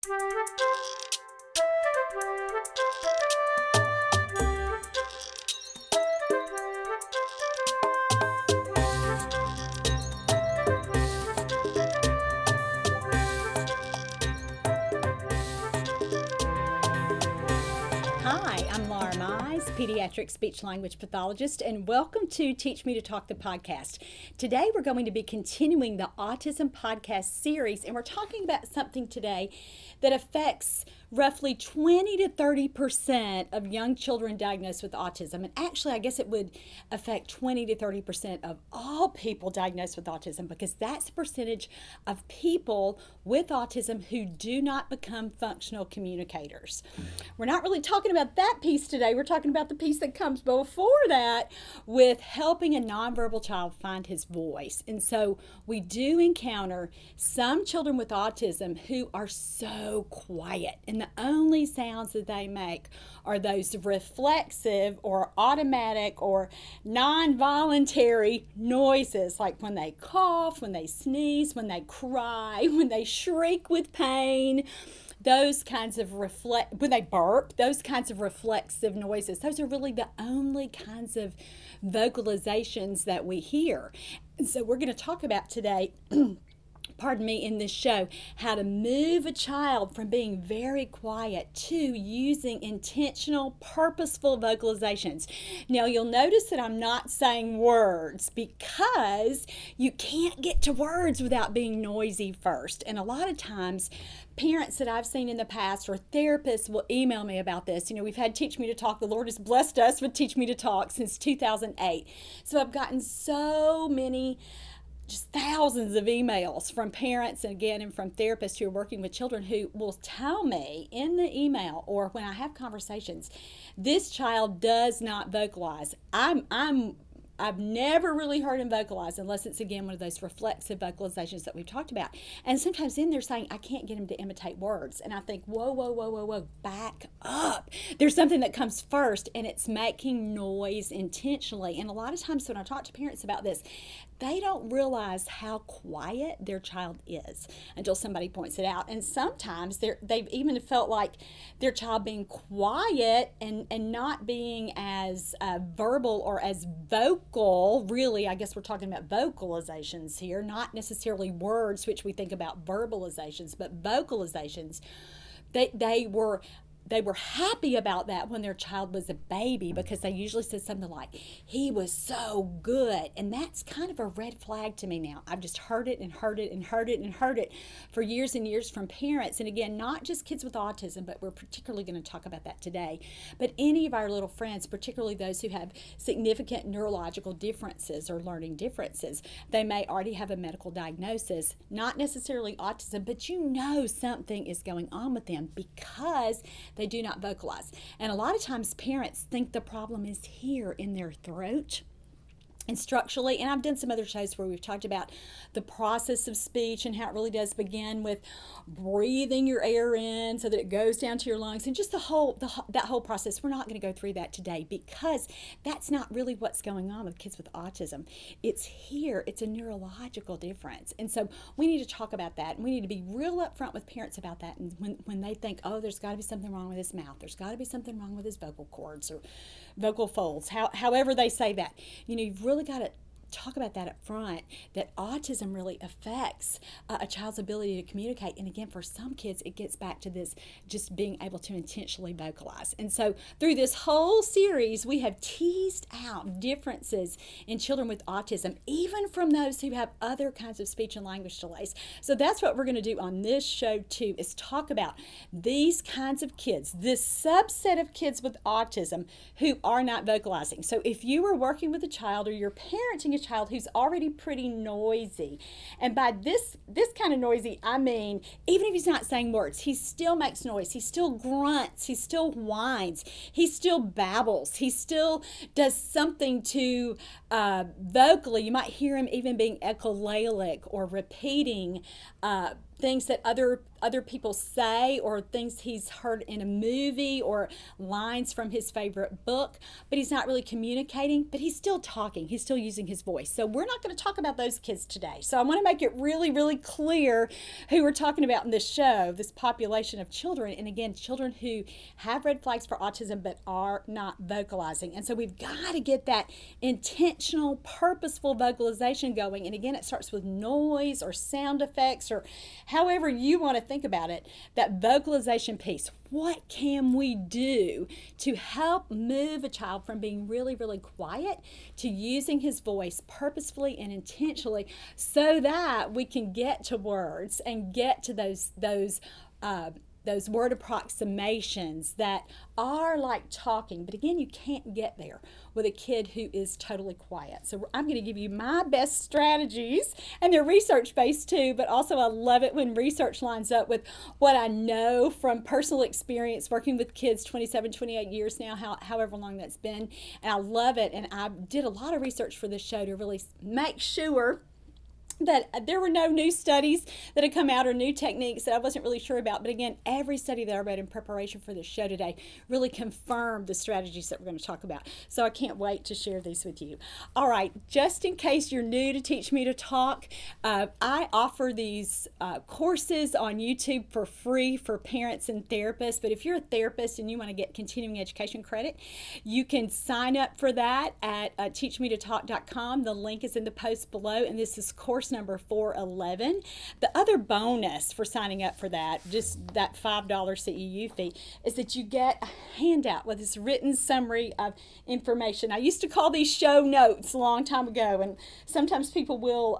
Hi, I'm Laura Mize, pediatric speech-language pathologist, and welcome to Teach Me to Talk, the podcast. Today we're going to be continuing the Autism podcast series, and we're talking about something today that affects roughly 20 to 30% of young children diagnosed with autism. And actually, I guess it would affect 20 to 30% of all people diagnosed with autism, because that's the percentage of people with autism who do not become functional communicators. We're not really talking about that piece today. We're talking about the piece that comes before that with helping a nonverbal child find his voice. And so we do encounter some children with autism who are so quiet, and the only sounds that they make are those reflexive or automatic or non-voluntary noises, like when they cough, when they sneeze, when they cry, when they shriek with pain. Those kinds of when they burp, those kinds of reflexive noises. Those are really the only kinds of vocalizations that we hear. And so we're going to talk about today pardon me, in this show, how to move a child from being very quiet to using intentional, purposeful vocalizations. Now, you'll notice that I'm not saying words, because you can't get to words without being noisy first. And a lot of times, parents that I've seen in the past or therapists will email me about this. You know, we've had Teach Me to Talk. The Lord has blessed us with Teach Me to Talk since 2008. So I've gotten so many, just thousands of emails from parents and from therapists who are working with children who will tell me in the email or when I have conversations, this child does not vocalize. I've never really heard him vocalize unless it's, again, one of those reflexive vocalizations that we've talked about. And sometimes then they're saying, I can't get him to imitate words. And I think, whoa, back up. There's something that comes first, and it's making noise intentionally. And a lot of times when I talk to parents about this, they don't realize how quiet their child is until somebody points it out. And sometimes they've even felt like their child being quiet and not being as verbal or as vocal. Really, I guess we're talking about vocalizations here, not necessarily words, which we think about verbalizations, but vocalizations. They were happy about that when their child was a baby, because they usually said something like, he was so good. And that's kind of a red flag to me now. I've just heard it for years and years from parents. And again, not just kids with autism, but we're particularly going to talk about that today. But any of our little friends, particularly those who have significant neurological differences or learning differences, they may already have a medical diagnosis, not necessarily autism, but you know something is going on with them because they do not vocalize. And a lot of times parents think the problem is here in their throat and structurally. And I've done some other shows where we've talked about the process of speech and how it really does begin with breathing your air in so that it goes down to your lungs, and just that whole process. We're not going to go through that today, because that's not really what's going on with kids with autism. It's here. It's a neurological difference. And so we need to talk about that, and we need to be real upfront with parents about that. And when they think, oh, there's got to be something wrong with his mouth, there's got to be something wrong with his vocal cords or vocal folds, however they say that, you've really got to talk about that up front, that autism really affects a child's ability to communicate. And again, for some kids, it gets back to this just being able to intentionally vocalize. And so through this whole series, we have teased out differences in children with autism, even from those who have other kinds of speech and language delays. So that's what we're going to do on this show too, is talk about these kinds of kids, this subset of kids with autism who are not vocalizing. So if you are working with a child or you're parenting a child who's already pretty noisy. And by this kind of noisy, I mean, even if he's not saying words, he still makes noise. He still grunts. He still whines. He still babbles. He still does something to vocally. You might hear him even being echolalic or repeating things that other other people say or things he's heard in a movie or lines from his favorite book, but he's not really communicating, but he's still talking. He's still using his voice. So we're not going to talk about those kids today. So I want to make it really, really clear who we're talking about in this show, this population of children. And again, children who have red flags for autism but are not vocalizing. And so we've got to get that intentional, purposeful vocalization going. And again, it starts with noise or sound effects or however you want to think about it, that vocalization piece. What can we do to help move a child from being really, really quiet to using his voice purposefully and intentionally so that we can get to words and get to those word approximations that are like talking. But again, you can't get there with a kid who is totally quiet. So I'm going to give you my best strategies, and they're research-based too, but also I love it when research lines up with what I know from personal experience working with kids 27, 28 years now, however long that's been. And I love it, and I did a lot of research for this show to really make sure that there were no new studies that had come out or new techniques that I wasn't really sure about. But again, every study that I read in preparation for this show today really confirmed the strategies that we're going to talk about. So I can't wait to share these with you. All right, just in case you're new to Teach Me to Talk, I offer these courses on YouTube for free for parents and therapists. But if you're a therapist and you want to get continuing education credit, you can sign up for that at teachmetotalk.com. The link is in the post below, and this is course number 411. The other bonus for signing up for that, just that $5 CEU fee, is that you get a handout with this written summary of information. I used to call these show notes a long time ago, and sometimes people will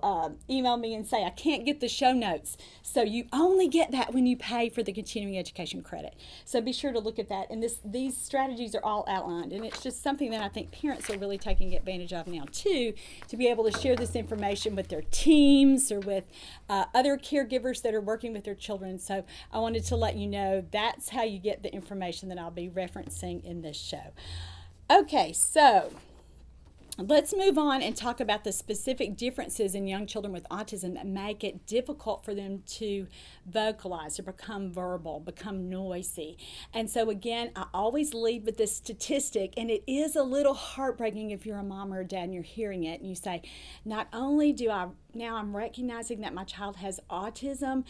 email me and say, I can't get the show notes. So you only get that when you pay for the continuing education credit. So be sure to look at that. And these strategies are all outlined, and it's just something that I think parents are really taking advantage of now too, to be able to share this information with their teams or with other caregivers that are working with their children. So I wanted to let you know that's how you get the information that I'll be referencing in this show. Okay, so let's move on and talk about the specific differences in young children with autism that make it difficult for them to vocalize or become verbal, become noisy. And so again, I always lead with this statistic, and it is a little heartbreaking if you're a mom or a dad and you're hearing it and you say, not only do now I'm recognizing that my child has autism,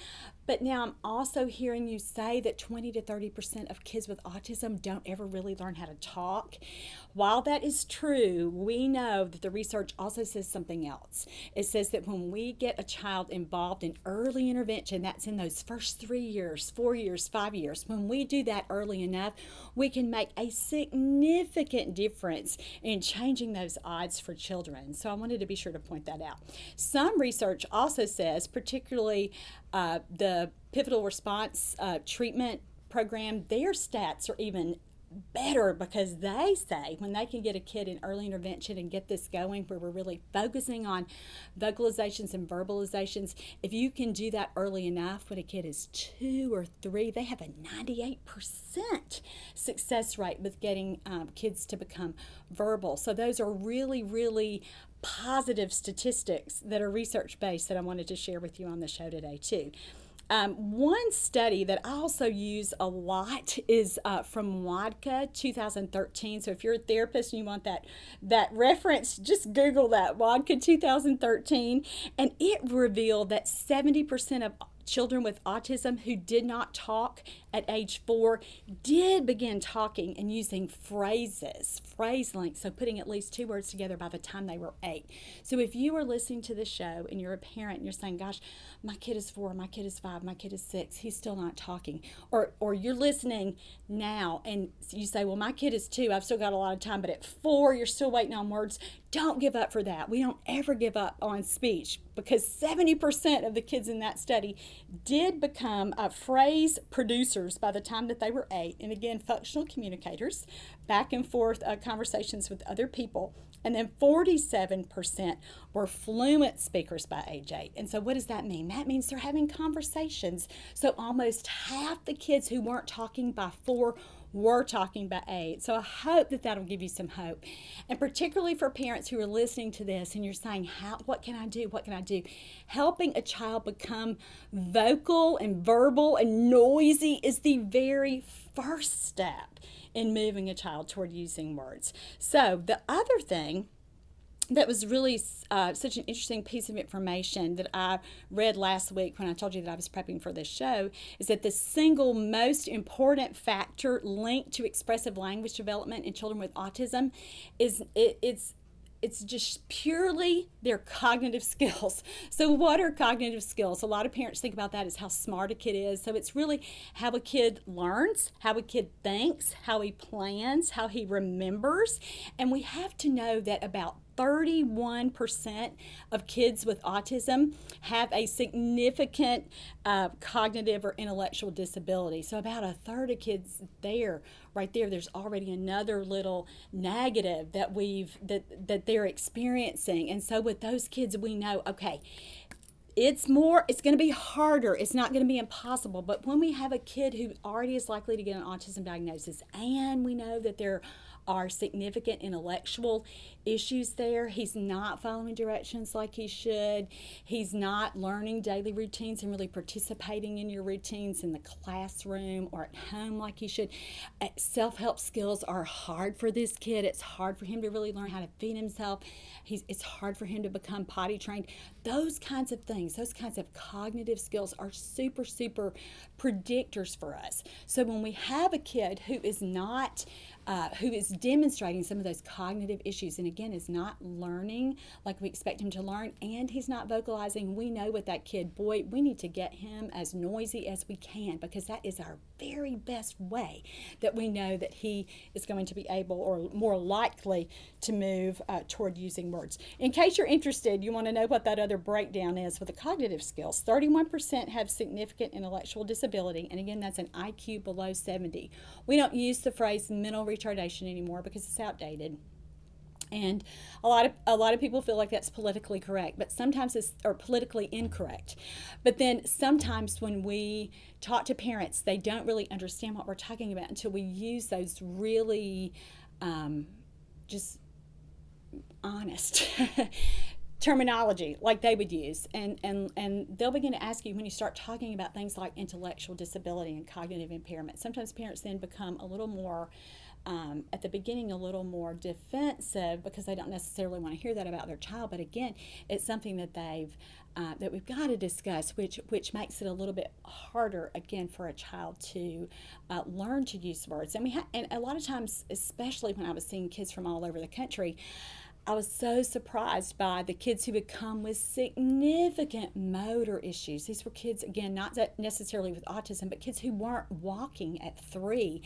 but now I'm also hearing you say that 20 to 30% of kids with autism don't ever really learn how to talk. While that is true, we know that the research also says something else. It says that when we get a child involved in early intervention, that's in those first 3 years, 4 years, 5 years, when we do that early enough, we can make a significant difference in changing those odds for children. So I wanted to be sure to point that out. Some research also says, particularly the pivotal response treatment program, their stats are even better because they say when they can get a kid in early intervention and get this going where we're really focusing on vocalizations and verbalizations, if you can do that early enough when a kid is 2 or 3, they have a 98% success rate with getting kids to become verbal. So those are really, really positive statistics that are research-based that I wanted to share with you on the show today too. One study that I also use a lot is from WODCA 2013. So if you're a therapist and you want that reference, just Google that, WODCA 2013. And it revealed that 70% of children with autism who did not talk at age 4 did begin talking and using phrases, phrase links, so putting at least 2 words together by the time they were 8. So if you are listening to the show and you're a parent and you're saying, gosh, my kid is 4, my kid is 5, my kid is 6, he's still not talking, or you're listening now and you say, well, my kid is 2, I've still got a lot of time, but at 4 you're still waiting on words, don't give up for that. We don't ever give up on speech because 70% of the kids in that study did become phrase producers by the time that they were 8. And again, functional communicators, back and forth conversations with other people. And then 47% were fluent speakers by age 8. And so what does that mean? That means they're having conversations. So almost half the kids who weren't talking by 4 we're talking about 8. So I hope that that'll give you some hope. And particularly for parents who are listening to this and you're saying, what can I do? What can I do? Helping a child become vocal and verbal and noisy is the very first step in moving a child toward using words. So the other thing that was really such an interesting piece of information that I read last week when I told you that I was prepping for this show is that the single most important factor linked to expressive language development in children with autism is it's just purely their cognitive skills. So what are cognitive skills? A lot of parents think about that as how smart a kid is. So it's really how a kid learns, how a kid thinks, how he plans, how he remembers. And we have to know that about 31% of kids with autism have a significant cognitive or intellectual disability. So about a third of kids right there, there's already another little negative that they're experiencing. And so with those kids, we know, okay, it's going to be harder. It's not going to be impossible. But when we have a kid who already is likely to get an autism diagnosis, and we know that there are significant intellectual issues there. He's not following directions like he should. He's not learning daily routines and really participating in your routines in the classroom or at home like he should. Self-help skills are hard for this kid. It's hard for him to really learn how to feed himself. It's hard for him to become potty trained. Those kinds of things, those kinds of cognitive skills are super, super predictors for us. So when we have a kid who is demonstrating some of those cognitive issues and again is not learning like we expect him to learn and he's not vocalizing, we know with that kid, boy, we need to get him as noisy as we can because that is our very best way that we know that he is going to be able or more likely to move toward using words. In case you're interested, you want to know what that other breakdown is with the cognitive skills. 31% have significant intellectual disability, and again, that's an IQ below 70. We don't use the phrase mental retardation anymore because it's outdated. And a lot of people feel like that's politically correct, but sometimes it's or politically incorrect. But then sometimes when we talk to parents, they don't really understand what we're talking about until we use those really just honest terminology like they would use, and they'll begin to ask you when you start talking about things like intellectual disability and cognitive impairment. Sometimes parents then become a little more at the beginning a little more defensive because they don't necessarily want to hear that about their child, but again, it's something that that we've got to discuss, which makes it a little bit harder again for a child to learn to use words. And and a lot of times, especially when I was seeing kids from all over the country, I was so surprised by the kids who would come with significant motor issues. These were kids, again, not necessarily with autism, but kids who weren't walking at 3.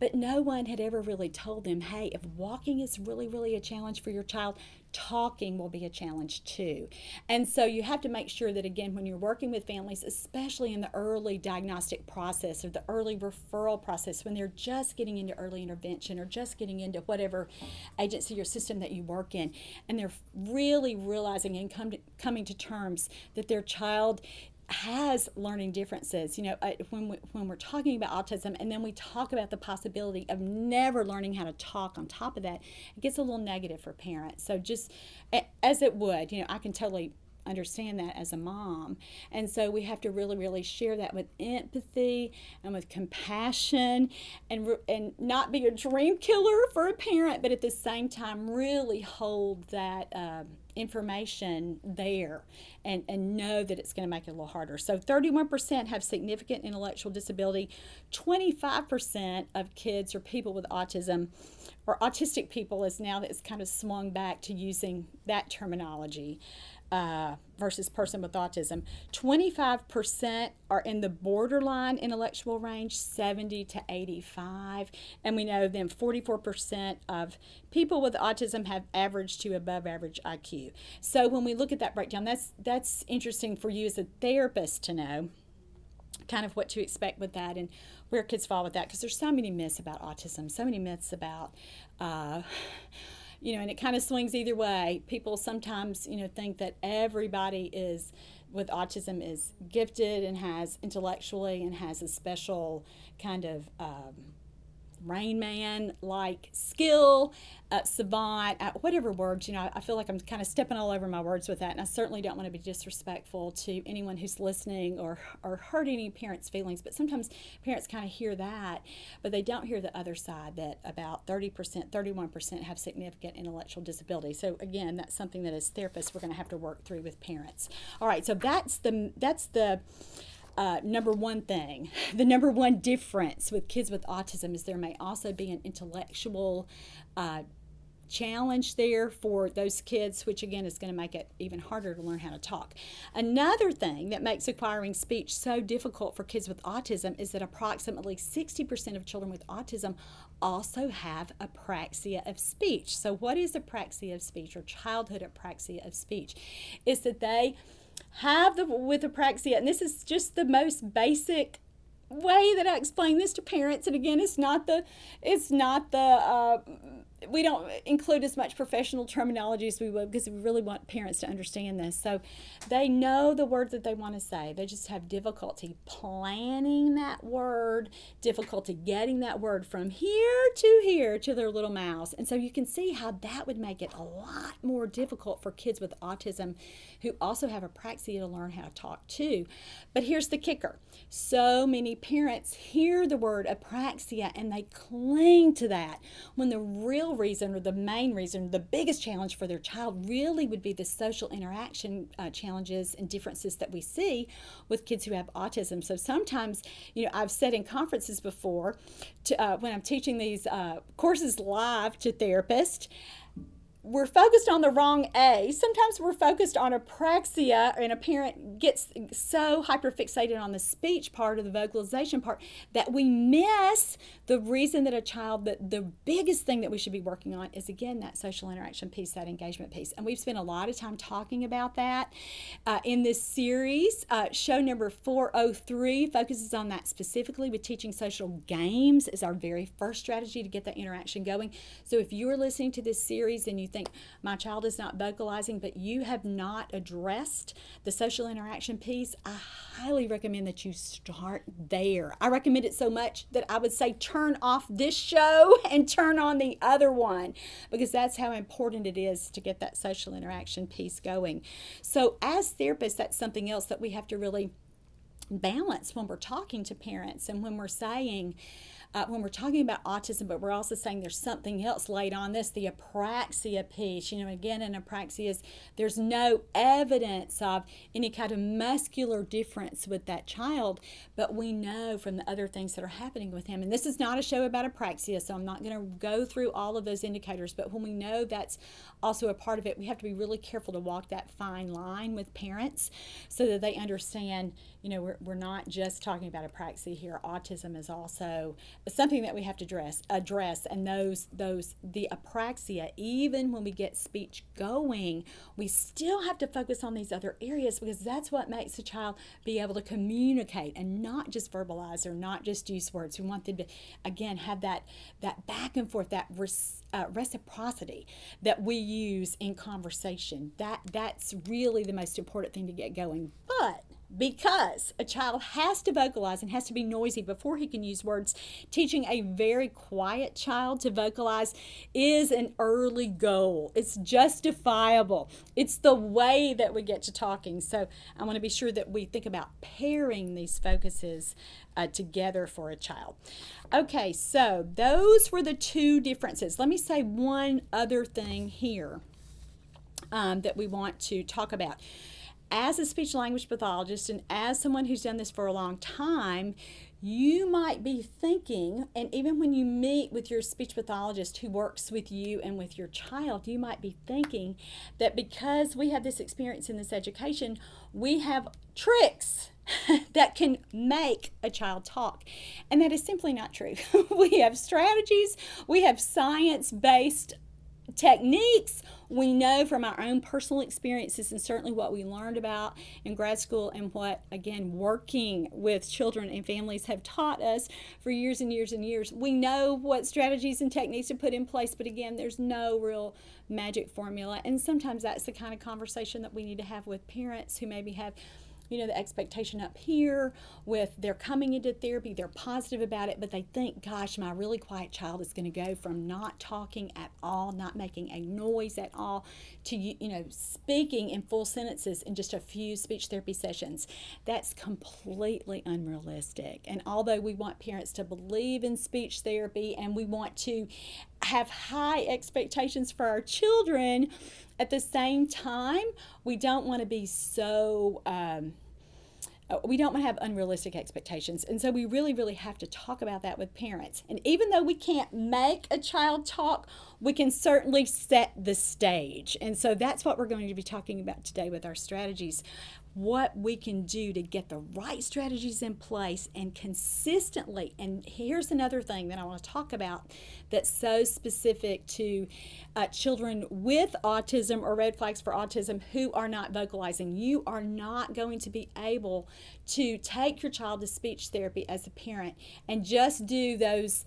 But no one had ever really told them, hey, if walking is really, really a challenge for your child, talking will be a challenge too. And so you have to make sure that, again, when you're working with families, especially in the early diagnostic process or the early referral process, when they're just getting into early intervention or just getting into whatever agency or system that you work in, and they're really realizing and coming to terms that their child has learning differences. You know, when we're talking about autism and then we talk about the possibility of never learning how to talk on top of that, it gets a little negative for parents. So just as it would, you know, I can totally understand that as a mom. And so we have to really, really share that with empathy and with compassion and not be a dream killer for a parent, but at the same time really hold that information there and know that it's going to make it a little harder. So 31% have significant intellectual disability. 25% of kids or people with autism or autistic people is now that it's kind of swung back to using that terminology versus person with autism. 25% are in the borderline intellectual range, 70 to 85. And we know then 44% of people with autism have average to above average IQ. So when we look at that breakdown, that's interesting for you as a therapist to know kind of what to expect with that and where kids fall with that, because there's so many myths about autism, so many myths about you know, and it kind of swings either way. People sometimes, you know, think that everybody with autism is gifted and has intellectually and has a special kind of Rain Man, like skill, savant, whatever words, I feel like I'm kind of stepping all over my words with that, and I certainly don't want to be disrespectful to anyone who's listening or hurt any parents' feelings, but sometimes parents kind of hear that, but they don't hear the other side, that about 30%, 31% have significant intellectual disability. So again, that's something that as therapists we're going to have to work through with parents. All right, so that's the number one thing. The number one difference with kids with autism is there may also be an intellectual challenge there for those kids, which again is going to make it even harder to learn how to talk. Another thing that makes acquiring speech so difficult for kids with autism is that approximately 60% of children with autism also have apraxia of speech. So what is apraxia of speech, or childhood apraxia of speech? Is that they have with apraxia, and this is just the most basic way that I explain this to parents, and again, we don't include as much professional terminology as we would, because we really want parents to understand this. So they know the word that they want to say. They just have difficulty planning that word, difficulty getting that word from here to their little mouths. And so you can see how that would make it a lot more difficult for kids with autism who also have apraxia to learn how to talk too. But here's the kicker. So many parents hear the word apraxia and they cling to that, when the real reason, or the main reason, the biggest challenge for their child really would be the social interaction challenges and differences that we see with kids who have autism. So sometimes, I've said in conferences before, when I'm teaching these courses live to therapists, we're focused on the wrong A. Sometimes we're focused on apraxia, and a parent gets so hyperfixated on the speech part or the vocalization part that we miss the reason that a child, the biggest thing that we should be working on is, again, that social interaction piece, that engagement piece. And we've spent a lot of time talking about that in this series. Show number 403 focuses on that specifically, with teaching social games is our very first strategy to get that interaction going. So if you're listening to this series and you think my child is not vocalizing, but you have not addressed the social interaction piece, I highly recommend that you start there. I recommend it so much that I would say turn off this show and turn on the other one, because that's how important it is to get that social interaction piece going. So as therapists, that's something else that we have to really balance when we're talking to parents, and when we're saying, when we're talking about autism, but we're also saying there's something else laid on this, the apraxia piece. Again, in apraxia, there's no evidence of any kind of muscular difference with that child, but we know from the other things that are happening with him. And this is not a show about apraxia, so I'm not going to go through all of those indicators, but when we know that's also a part of it, we have to be really careful to walk that fine line with parents so that they understand, we're not just talking about apraxia here. Autism is also something that we have to address, and the apraxia, even when we get speech going, we still have to focus on these other areas, because that's what makes a child be able to communicate and not just verbalize or not just use words. We want them to, again, have that back and forth, that reciprocity that we use in conversation. That's really the most important thing to get going. But because a child has to vocalize and has to be noisy before he can use words, teaching a very quiet child to vocalize is an early goal. It's justifiable. It's the way that we get to talking. So I want to be sure that we think about pairing these focuses together for a child. Okay, so those were the two differences. Let me say one other thing here that we want to talk about. As a speech language pathologist, and as someone who's done this for a long time, you might be thinking, and even when you meet with your speech pathologist who works with you and with your child, you might be thinking that because we have this experience in this education, we have tricks that can make a child talk. And that is simply not true. We have strategies, we have science-based techniques. We know from our own personal experiences, and certainly what we learned about in grad school, and what, again, working with children and families have taught us for years and years and years. We know what strategies and techniques to put in place, but again, there's no real magic formula. And sometimes that's the kind of conversation that we need to have with parents who maybe have the expectation up here with they're coming into therapy, they're positive about it, but they think, gosh, my really quiet child is going to go from not talking at all, not making a noise at all, to, speaking in full sentences in just a few speech therapy sessions. That's completely unrealistic. And although we want parents to believe in speech therapy and we want to have high expectations for our children, at the same time, we don't want to be so, we don't want to have unrealistic expectations. And so we really, really have to talk about that with parents. And even though we can't make a child talk, we can certainly set the stage. And so that's what we're going to be talking about today with our strategies. What we can do to get the right strategies in place and consistently. And here's another thing that I want to talk about that's so specific to children with autism or red flags for autism who are not vocalizing. You are not going to be able to take your child to speech therapy as a parent and just do those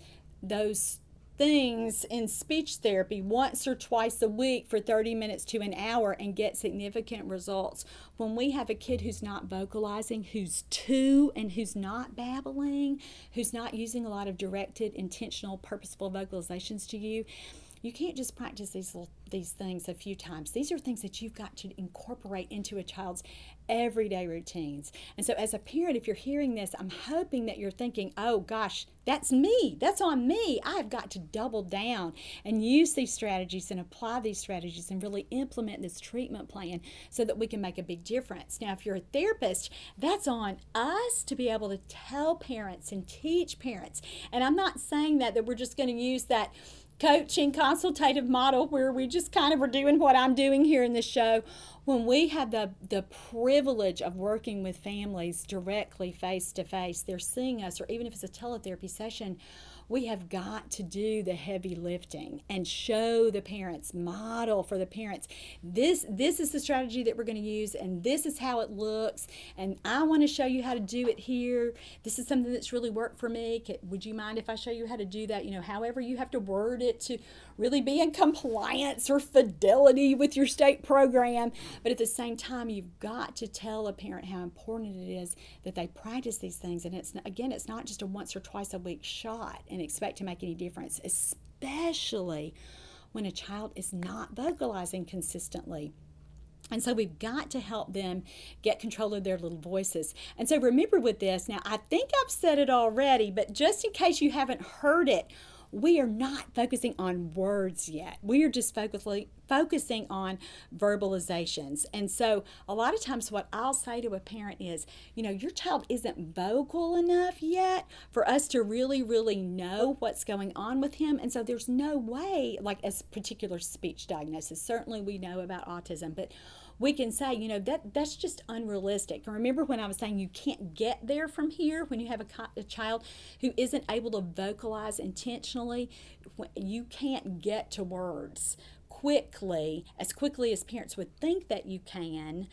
things in speech therapy once or twice a week for 30 minutes to an hour and get significant results. When we have a kid who's not vocalizing, who's 2 and who's not babbling, who's not using a lot of directed, intentional, purposeful vocalizations to you, you can't just practice these things a few times. These are things that you've got to incorporate into a child's everyday routines. And so as a parent, if you're hearing this, I'm hoping that you're thinking, oh gosh, that's me. That's on me. I've got to double down and use these strategies and apply these strategies and really implement this treatment plan so that we can make a big difference. Now, if you're a therapist, that's on us to be able to tell parents and teach parents. And I'm not saying that we're just going to use that coaching consultative model where we just kind of are doing what I'm doing here in this show. When we have the privilege of working with families directly face to face, they're seeing us, or even if it's a teletherapy session, we have got to do the heavy lifting and show the parents, model for the parents. This is the strategy that we're going to use, and this is how it looks, and I want to show you how to do it here. This is something that's really worked for me. Would you mind if I show you how to do that? However you have to word it to really be in compliance or fidelity with your state program. But at the same time, you've got to tell a parent how important it is that they practice these things. And it's not just a once or twice a week shot and expect to make any difference, especially when a child is not vocalizing consistently. And so we've got to help them get control of their little voices. And so remember with this, now I think I've said it already, but just in case you haven't heard it, we are not focusing on words yet. We are just focusing on verbalizations. And so a lot of times what I'll say to a parent is, your child isn't vocal enough yet for us to really, really know what's going on with him. And so there's no way, like as particular speech diagnosis, certainly we know about autism, but we can say, that's just unrealistic. Remember when I was saying you can't get there from here when you have a child who isn't able to vocalize intentionally, you can't get to words as quickly as parents would think that you can,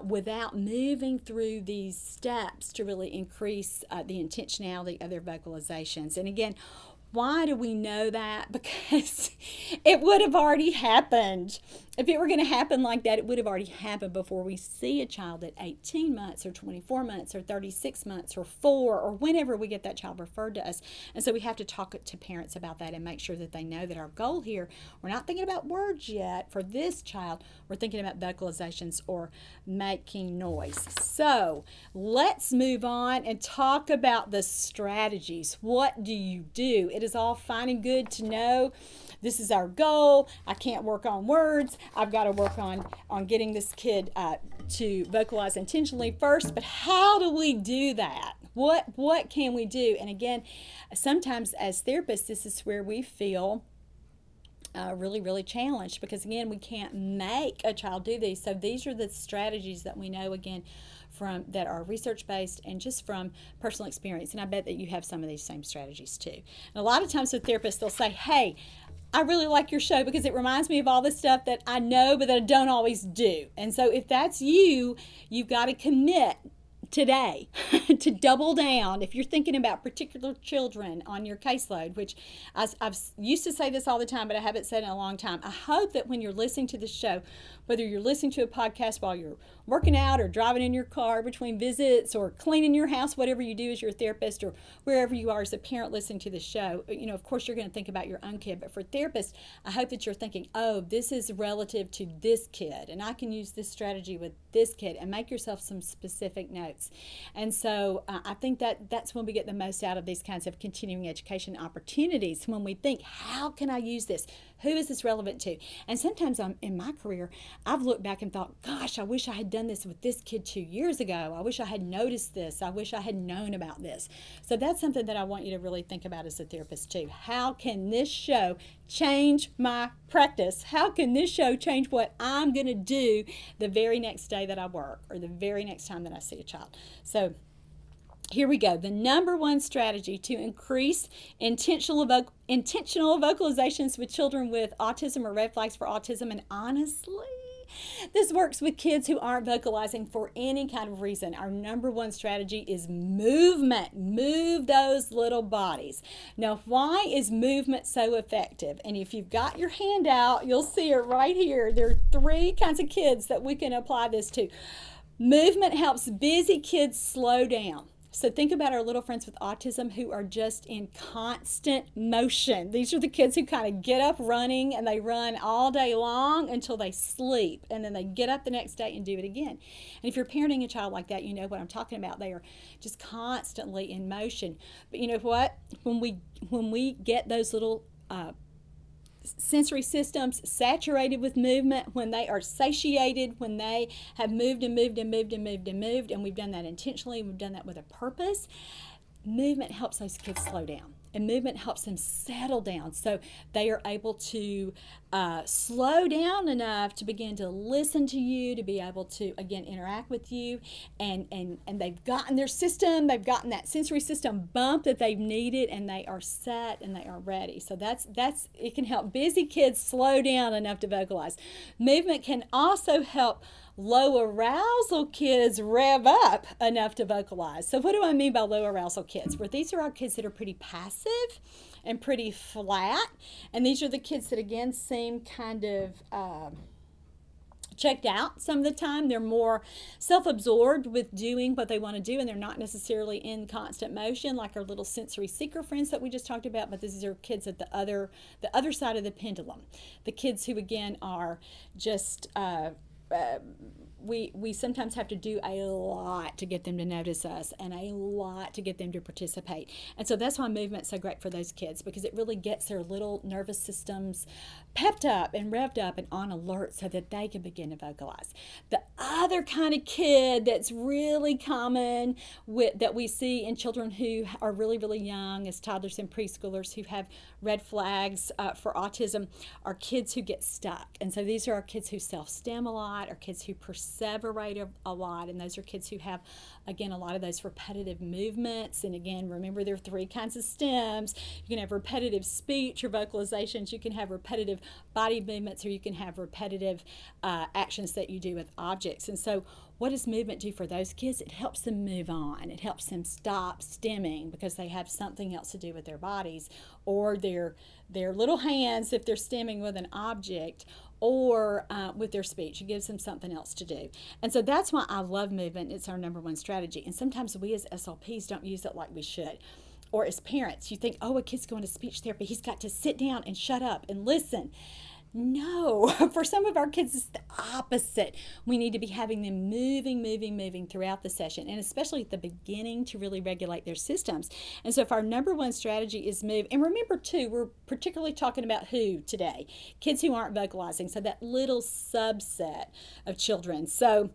without moving through these steps to really increase the intentionality of their vocalizations. And again, why do we know that? Because it would have already happened. If it were going to happen like that, it would have already happened before we see a child at 18 months or 24 months or 36 months or 4 or whenever we get that child referred to us. And so we have to talk to parents about that and make sure that they know that our goal here, we're not thinking about words yet for this child. We're thinking about vocalizations or making noise. So let's move on and talk about the strategies. What do you do? It is all fine and good to know this is our goal. I can't work on words. I've got to work on getting this kid to vocalize intentionally first. But how do we do that? What can we do? And again, sometimes as therapists, this is where we feel really, really challenged because, again, we can't make a child do these. So these are the strategies that we know, again, that are research-based and just from personal experience. And I bet that you have some of these same strategies too. And a lot of times with therapists, they'll say, hey, I really like your show because it reminds me of all this stuff that I know but that I don't always do. And so if that's you, you've got to commit today to double down, if you're thinking about particular children on your caseload, which I've used to say this all the time, but I haven't said it in a long time. I hope that when you're listening to the show, whether you're listening to a podcast while you're working out or driving in your car between visits or cleaning your house, whatever you do as your therapist or wherever you are as a parent listening to the show, of course you're going to think about your own kid, but for therapists, I hope that you're thinking, oh, this is relative to this kid, and I can use this strategy with this kid, and make yourself some specific notes. And so I think that's when we get the most out of these kinds of continuing education opportunities, when we think, how can I use this? Who is this relevant to? And sometimes in my career, I've looked back and thought, gosh, I wish I had done this with this kid 2 years ago. I wish I had noticed this. I wish I had known about this. So that's something that I want you to really think about as a therapist too. How can this show change my practice? How can this show change what I'm going to do the very next day that I work or the very next time that I see a child? So here we go. The number one strategy to increase intentional vocalizations with children with autism or red flags for autism, and honestly, this works with kids who aren't vocalizing for any kind of reason. Our number one strategy is movement. Move those little bodies. Now, why is movement so effective? And if you've got your hand out, you'll see it right here. There are 3 kinds of kids that we can apply this to. Movement helps busy kids slow down. So think about our little friends with autism who are just in constant motion. These are the kids who kind of get up running, and they run all day long until they sleep, and then they get up the next day and do it again. And if you're parenting a child like that, you know what I'm talking about. They are just constantly in motion. But you know what? When we get those little sensory systems saturated with movement, when they are satiated, when they have moved and moved and moved and moved and moved, and we've done that intentionally, we've done that with a purpose, movement helps those kids slow down. And movement helps them settle down, so they are able to slow down enough to begin to listen to you, to be able to, again, interact with you, and they've gotten their system, they've gotten that sensory system bump that they've needed, and they are set and they are ready. So that's it can help busy kids slow down enough to vocalize. Movement can also help low arousal kids rev up enough to vocalize. So what do I mean by low arousal kids? Well, these are our kids that are pretty passive and pretty flat, and these are the kids that, again, seem kind of checked out some of the time. They're more self-absorbed with doing what they want to do, and they're not necessarily in constant motion like our little sensory seeker friends that we just talked about. But these are kids at the other side of the pendulum, the kids who, again, are just we sometimes have to do a lot to get them to notice us, and a lot to get them to participate. And so that's why movement's so great for those kids, because it really gets their little nervous systems pepped up and revved up and on alert so that they can begin to vocalize. The other kind of kid that's really common that we see in children who are really, really young, as toddlers and preschoolers who have red flags for autism, are kids who get stuck. And so these are our kids who self-stim a lot, or kids who perseverate a lot, and those are kids who have, again, a lot of those repetitive movements. And again, remember, there are 3 kinds of stems. You can have repetitive speech or vocalizations, you can have repetitive body movements, or you can have repetitive actions that you do with objects. And so what does movement do for those kids? It helps them move on. It helps them stop stimming because they have something else to do with their bodies, or their little hands if they're stimming with an object, or with their speech. It gives them something else to do. And so that's why I love movement. It's our number one strategy. And sometimes we as SLPs don't use it like we should. Or as parents, you think, oh, a kid's going to speech therapy, he's got to sit down and shut up and listen. No, for some of our kids, it's the opposite. We need to be having them moving throughout the session, and especially at the beginning, to really regulate their systems. And so if our number one strategy is move, and remember too, we're particularly talking about who today? Kids who aren't vocalizing, so that little subset of children. So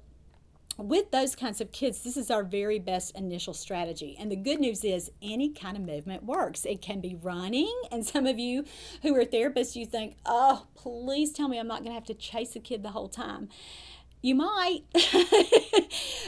with those kinds of kids, this is our very best initial strategy. And the good news is any kind of movement works. It can be running, and some of you who are therapists, you think, oh, please tell me I'm not going to have to chase a kid the whole time. You might,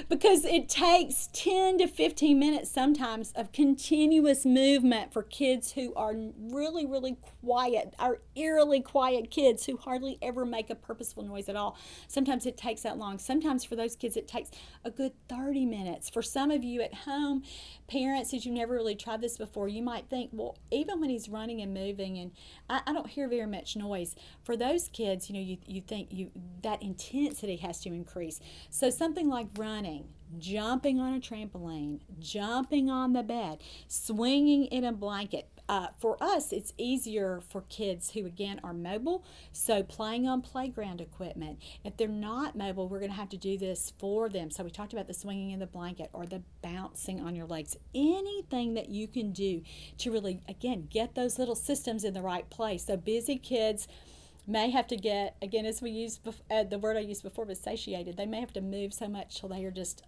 because it takes 10 to 15 minutes sometimes of continuous movement for kids who are really, really quiet, are eerily quiet kids who hardly ever make a purposeful noise at all. Sometimes it takes that long. Sometimes for those kids it takes a good 30 minutes. For some of you at home, parents, if you've never really tried this before, you might think, well, even when he's running and moving and I don't hear very much noise. For those kids, you think that intensity has to increase. So something like running, jumping on a trampoline, jumping on the bed, swinging in a blanket. For us, it's easier for kids who, again, are mobile. So playing on playground equipment. If they're not mobile, we're going to have to do this for them. So we talked about the swinging in the blanket or the bouncing on your legs. Anything that you can do to really, again, get those little systems in the right place. So busy kids may have to get, again, as we used the word I used before was satiated, they may have to move so much till they are just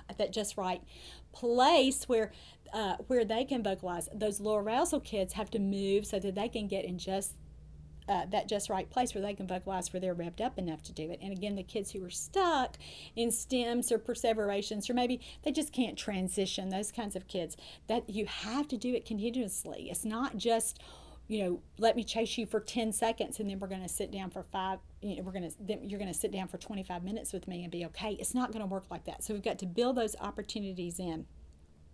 at that just right place where they can vocalize. Those low arousal kids have to move so that they can get in just that just right place where they can vocalize, where they're revved up enough to do it. And again, the kids who are stuck in stems or perseverations, or maybe they just can't transition, those kinds of kids, that you have to do it continuously. It's not just, let me chase you for 10 seconds and then we're going to sit down for you're going to sit down for 25 minutes with me and be okay. It's not going to work like that. So we've got to build those opportunities in.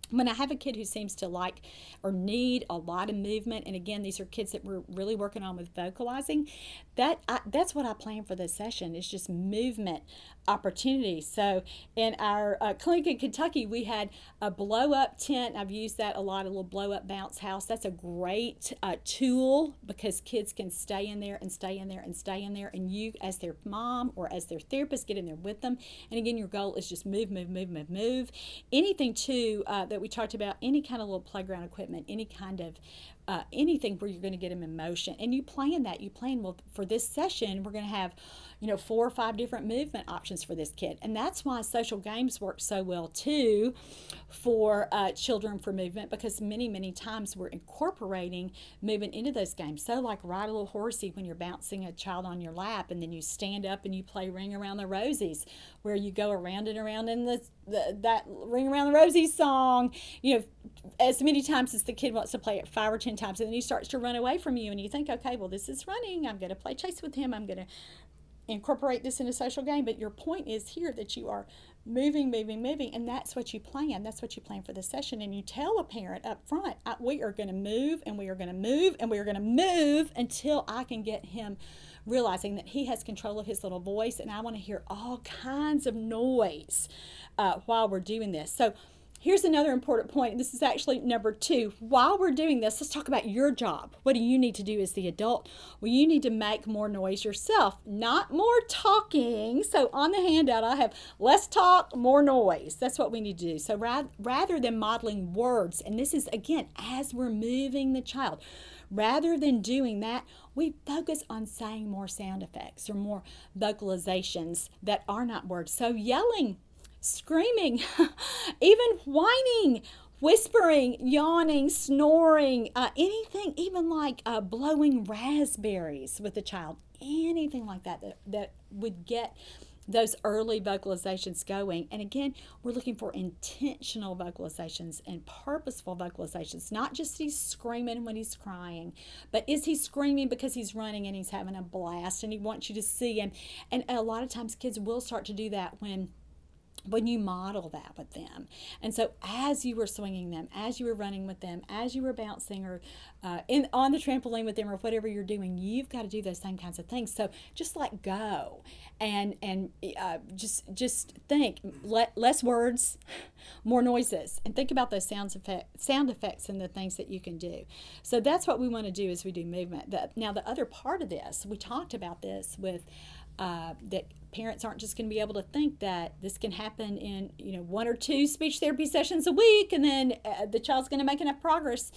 When I have a kid who seems to like or need a lot of movement, and again, these are kids that we're really working on with vocalizing, that's what I plan for this session, is just movement opportunities. So in our clinic in Kentucky, we had a blow-up tent. I've used that a lot, a little blow-up bounce house. That's a great tool because kids can stay in there and stay in there and stay in there, and you as their mom or as their therapist get in there with them. And again, your goal is just move. Anything too that we talked about, any kind of little playground equipment, any kind of anything where you're going to get them in motion. And you plan, well, for this session, we're going to have, 4 or 5 different movement options for this kid. And that's why social games work so well too for children for movement, because many times we're incorporating movement into those games. So like ride a little horsey when you're bouncing a child on your lap, and then you stand up and you play Ring Around the Rosies, where you go around and around in that Ring Around the Rosies song, as many times as the kid wants to play it, 5 or 10 times, and then he starts to run away from you, and you think, okay, well, this is running, I'm going to play chase with him, I'm going to incorporate this in a social game. But your point is here that you are moving, and that's what you plan for the session. And you tell a parent up front, we are going to move, and we are going to move, and we are going to move until I can get him realizing that he has control of his little voice, and I want to hear all kinds of noise while we're doing this. So here's another important point. This is actually number 2. While we're doing this, let's talk about your job. What do you need to do as the adult? Well, you need to make more noise yourself, not more talking. So on the handout, I have less talk, more noise. That's what we need to do. So rather than modeling words, and this is, again, as we're moving the child, rather than doing that, we focus on saying more sound effects or more vocalizations that are not words. So yelling, screaming, even whining, whispering, yawning, snoring, anything, even like blowing raspberries with the child, anything like that would get those early vocalizations going. And again, we're looking for intentional vocalizations and purposeful vocalizations, not just he's screaming when he's crying, but is he screaming because he's running and he's having a blast and he wants you to see him. And a lot of times kids will start to do that when you model that with them. And so as you were swinging them, as you were running with them, as you were bouncing or on the trampoline with them or whatever you're doing, you've got to do those same kinds of things. So just let go and just think, less words, more noises, and think about those sound effects and the things that you can do. So that's what we want to do as we do movement. Now the other part of this, we talked about this with that parents aren't just going to be able to think that this can happen in 1 or 2 speech therapy sessions a week and then the child's going to make enough progress.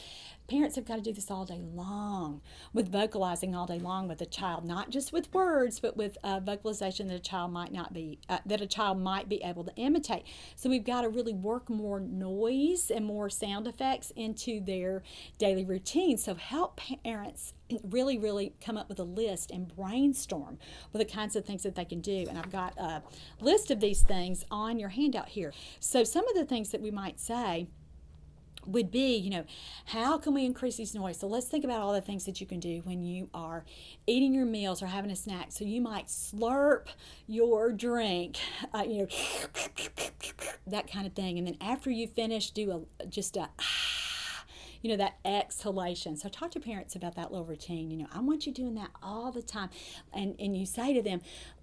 Parents have got to do this all day long, with vocalizing all day long with a child, not just with words, but with vocalization that a child might be able to imitate. So we've got to really work more noise and more sound effects into their daily routine. So help parents really come up with a list and brainstorm with the kinds of things that they can do. And I've got a list of these things on your handout here. So some of the things that we might say would be, how can we increase these noise? So let's think about all the things that you can do when you are eating your meals or having a snack. So you might slurp your drink, that kind of thing. And then after you finish, do that exhalation. So talk to parents about that little routine. I want you doing that all the time. And you say to them,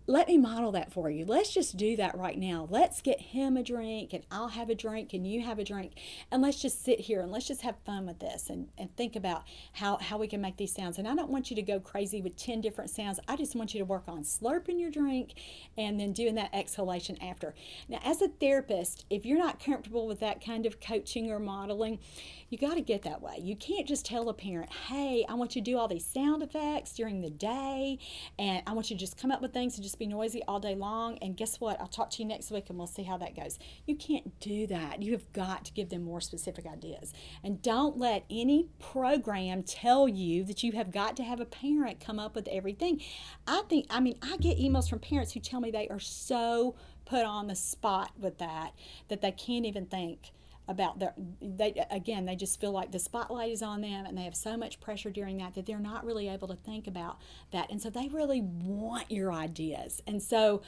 let me model that for you. Let's just do that right now. Let's get him a drink, and I'll have a drink, and you have a drink, and let's just sit here and let's just have fun with this and think about how we can make these sounds. And I don't want you to go crazy with 10 different sounds. I just want you to work on slurping your drink and then doing that exhalation after. Now, as a therapist, if you're not comfortable with that kind of coaching or modeling, you got to get that way. You can't just tell a parent, hey, I want you to do all these sound effects during the day, and I want you to just come up with things and just be noisy all day long, and guess what? I'll talk to you next week and we'll see how that goes. You can't do that. You have got to give them more specific ideas. And don't let any program tell you that you have got to have a parent come up with everything. I get emails from parents who tell me they are so put on the spot with that they can't even think about they just feel like the spotlight is on them, and they have so much pressure during that they're not really able to think about that. And so they really want your ideas. And so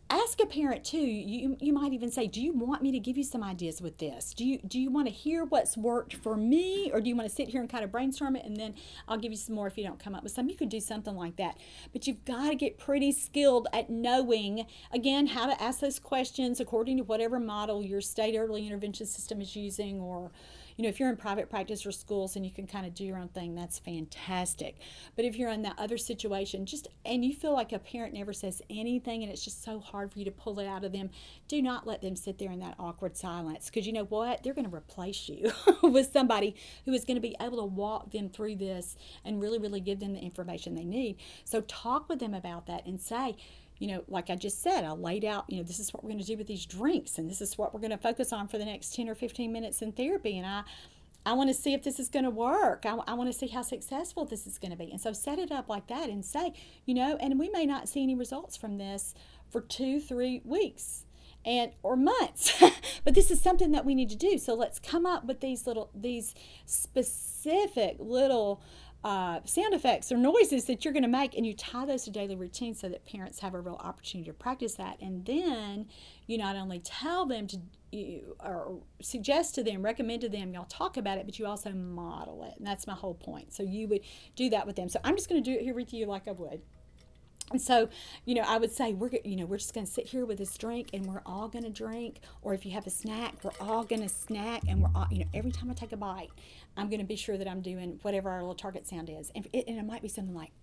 ask a parent too. You might even say, do you want me to give you some ideas with this? Do you want to hear what's worked for me, or do you want to sit here and kind of brainstorm it, and then I'll give you some more if you don't come up with some? You could do something like that. But you've got to get pretty skilled at knowing, again, how to ask those questions according to whatever model your state early intervention system is using, or if you're in private practice or schools and you can kind of do your own thing, that's fantastic. But if you're in that other situation, and you feel like a parent never says anything and it's just so hard for you to pull it out of them, do not let them sit there in that awkward silence, because you know what? They're going to replace you with somebody who is going to be able to walk them through this and really, really give them the information they need. So talk with them about that and say, like I just said, I laid out, this is what we're going to do with these drinks, and this is what we're going to focus on for the next 10 or 15 minutes in therapy, and I want to see if this is going to work. I want to see how successful this is going to be. And so set it up like that and say, and we may not see any results from this for 2-3 weeks or months, but this is something that we need to do. So let's come up with these specific little sound effects or noises that you're going to make, and you tie those to daily routines so that parents have a real opportunity to practice that. And then you not only tell them or suggest to them, recommend to them, y'all talk about it, but you also model it. And that's my whole point. So you would do that with them. So I'm just going to do it here with you like I would. And so, I would say we're just going to sit here with this drink, and we're all going to drink. Or if you have a snack, we're all going to snack, and we're all, every time I take a bite, I'm going to be sure that I'm doing whatever our little target sound is. And it might be something like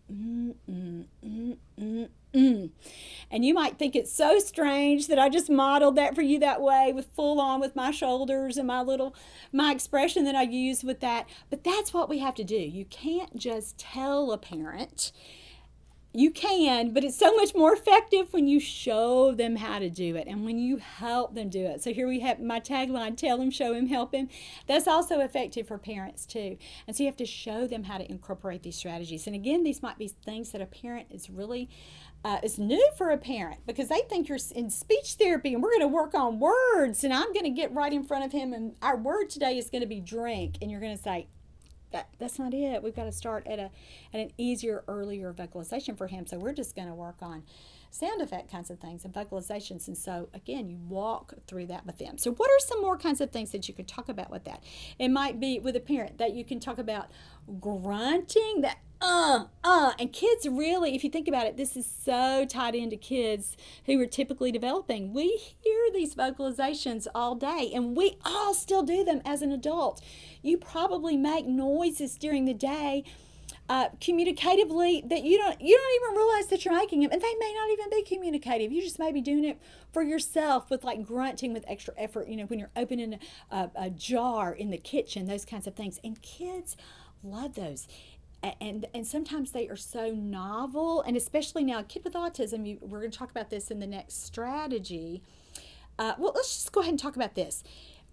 And you might think it's so strange that I just modeled that for you that way, with full on with my shoulders and my expression that I use with that. But that's what we have to do. You can't just tell a parent. You can, but it's so much more effective when you show them how to do it and when you help them do it. So here we have my tagline, tell him, show him, help him. That's also effective for parents too. And so you have to show them how to incorporate these strategies. And again, these might be things that a parent is really, it's new for a parent, because they think you're in speech therapy and we're going to work on words, and I'm going to get right in front of him and our word today is going to be drink. And you're going to say, that's not it. We've got to start at an easier, earlier vocalization for him. So we're just going to work on sound effect kinds of things and vocalizations. And so again, you walk through that with them. So what are some more kinds of things that you could talk about with that? It might be with a parent that you can talk about grunting, that and kids really, if you think about it, this is so tied into kids who are typically developing. We hear these vocalizations all day, and we all still do them as an adult. You probably make noises during the day communicatively that you don't even realize that you're making them, and they may not even be communicative. You just may be doing it for yourself with like grunting with extra effort, when you're opening a jar in the kitchen, those kinds of things. And kids love those. And sometimes they are so novel, and especially now, a kid with autism, we're going to talk about this in the next strategy. Well, let's just go ahead and talk about this.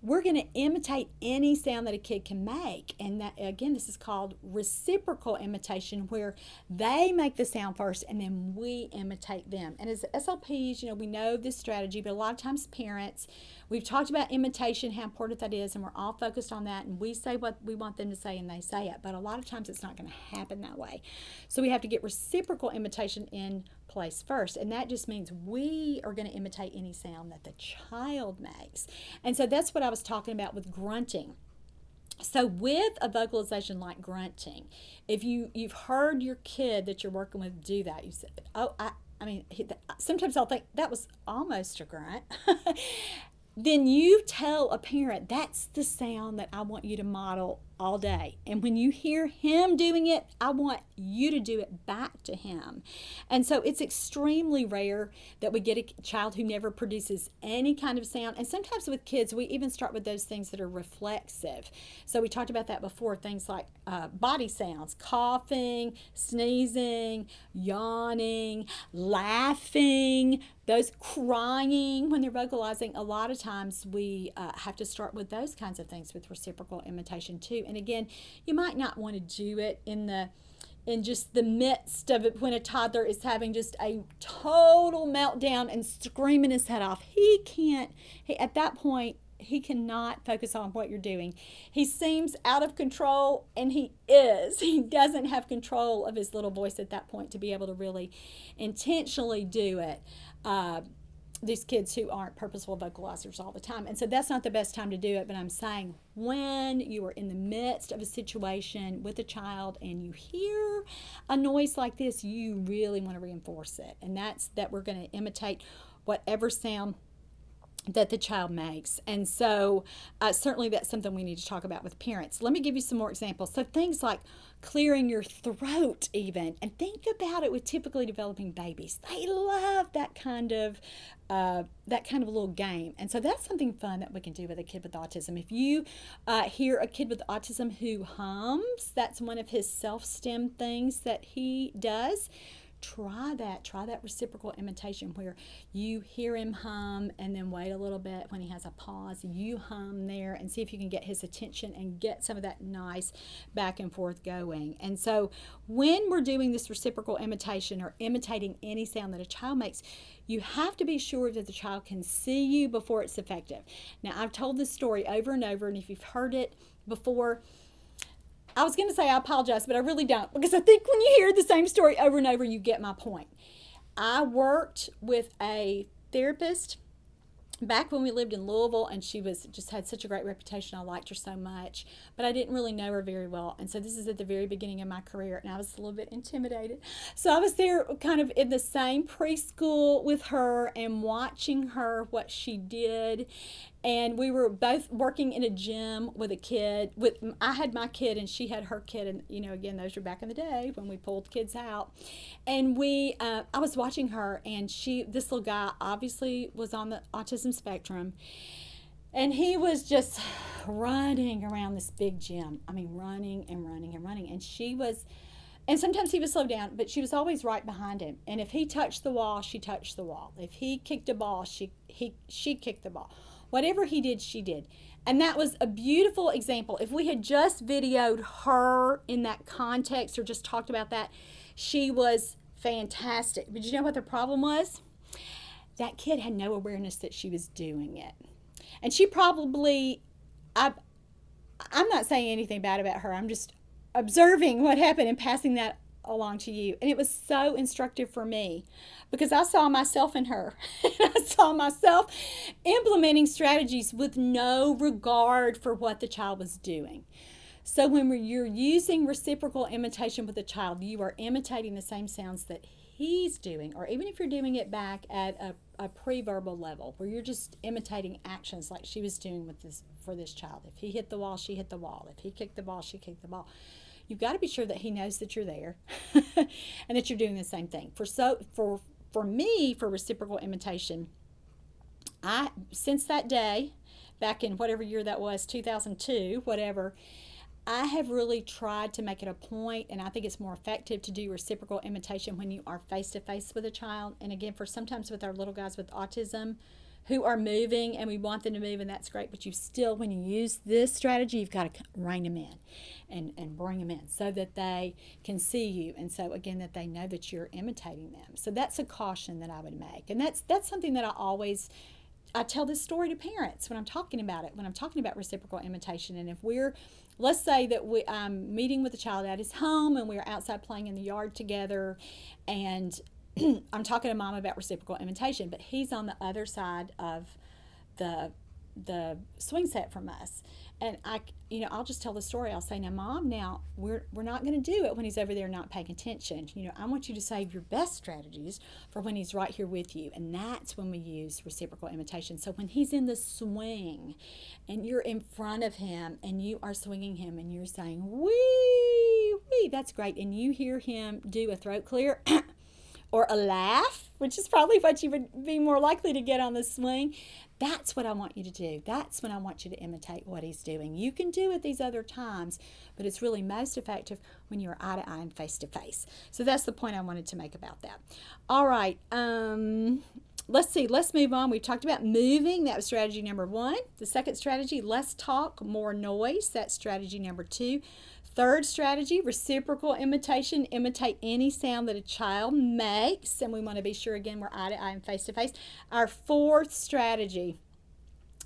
we're going to imitate any sound that a kid can make. And that, again, this is called reciprocal imitation, where they make the sound first and then we imitate them. And as SLPs, we know this strategy, but a lot of times parents, we've talked about imitation, how important that is, and we're all focused on that, and we say what we want them to say and they say it, but a lot of times it's not going to happen that way. So we have to get reciprocal imitation in place first, and that just means we are going to imitate any sound that the child makes. And so that's what I was talking about with grunting. So with a vocalization like grunting, if you've heard your kid that you're working with do that, you say, oh, I mean, sometimes I'll think that was almost a grunt. Then you tell a parent, that's the sound that I want you to model all day. And when you hear him doing it, I want you to do it back to him. And so it's extremely rare that we get a child who never produces any kind of sound. And sometimes with kids, we even start with those things that are reflexive. So we talked about that before, things like body sounds, coughing, sneezing, yawning, laughing, those crying when they're vocalizing. A lot of times we have to start with those kinds of things with reciprocal imitation too. And again, you might not want to do it in just the midst of it when a toddler is having just a total meltdown and screaming his head off. At that point, he cannot focus on what you're doing. He seems out of control, and he is. He doesn't have control of his little voice at that point to be able to really intentionally do it. These kids who aren't purposeful vocalizers all the time. And so that's not the best time to do it, but I'm saying when you are in the midst of a situation with a child and you hear a noise like this, you really want to reinforce it. And that's that we're going to imitate whatever sound that the child makes. And so certainly that's something we need to talk about with parents. Let me give you some more examples. So things like clearing your throat even, and think about it with typically developing babies. They love that kind of little game. And so that's something fun that we can do with a kid with autism. If you hear a kid with autism who hums, that's one of his self-stem things that he does. Try that reciprocal imitation where you hear him hum and then wait a little bit when he has a pause. You hum there and see if you can get his attention and get some of that nice back and forth going. And so when we're doing this reciprocal imitation or imitating any sound that a child makes, you have to be sure that the child can see you before it's effective. Now, I've told this story over and over, and if you've heard it before, I was going to say I apologize, but I really don't, because I think when you hear the same story over and over, you get my point. I worked with a therapist back when we lived in Louisville, and she just had such a great reputation. I liked her so much, but I didn't really know her very well. And so this is at the very beginning of my career, and I was a little bit intimidated. So I was there kind of in the same preschool with her and watching her, what she did. And we were both working in a gym with a kid. I had my kid and she had her kid, and again, those were back in the day when we pulled kids out. And I was watching her, and this little guy obviously was on the autism spectrum, and he was just running around this big gym. I mean, running and running and running. And sometimes he would slow down, but she was always right behind him. And if he touched the wall, she touched the wall. If he kicked a ball, she kicked the ball. Whatever he did, she did. And that was a beautiful example. If we had just videoed her in that context or just talked about that, she was fantastic. But you know what the problem was? That kid had no awareness that she was doing it. And she probably, I'm not saying anything bad about her. I'm just observing what happened and passing that along to you. And it was so instructive for me because I saw myself in her. I saw myself implementing strategies with no regard for what the child was doing. So when you're using reciprocal imitation with a child, you are imitating the same sounds that he's doing, or even if you're doing it back at a pre-verbal level where you're just imitating actions like she was doing for this child. If he hit the wall, she hit the wall. If he kicked the ball, she kicked the ball. You've got to be sure that he knows that you're there and that you're doing the same thing. For me, for reciprocal imitation, since that day, back in whatever year that was, 2002, whatever, I have really tried to make it a point, and I think it's more effective to do reciprocal imitation when you are face-to-face with a child. And again, sometimes with our little guys with autism who are moving and we want them to move, and that's great, but you still, when you use this strategy, you've got to rein them in and bring them in so that they can see you, and so again that they know that you're imitating them. So that's a caution that I would make, and that's something that I tell this story to parents when I'm talking about it, when I'm talking about reciprocal imitation. And if let's say that I'm meeting with a child at his home and we're outside playing in the yard together, and I'm talking to mom about reciprocal imitation, but he's on the other side of the swing set from us, and I'll just tell the story. I'll say, now mom, we're not going to do it when he's over there not paying attention. I want you to save your best strategies for when he's right here with you, and that's when we use reciprocal imitation. So when he's in the swing and you're in front of him and you are swinging him and you're saying wee wee, that's great, and you hear him do a throat clear or a laugh, which is probably what you would be more likely to get on the swing, that's what I want you to do. That's when I want you to imitate what he's doing. You can do it these other times, but it's really most effective when you're eye to eye and face to face. So that's the point I wanted to make about that. All right, let's see. Let's move on. We talked about moving. That was strategy number 1. The second strategy, less talk, more noise. That's strategy number 2. Third strategy, reciprocal imitation. Imitate any sound that a child makes. And we want to be sure, again, we're eye to eye and face to face. Our fourth strategy,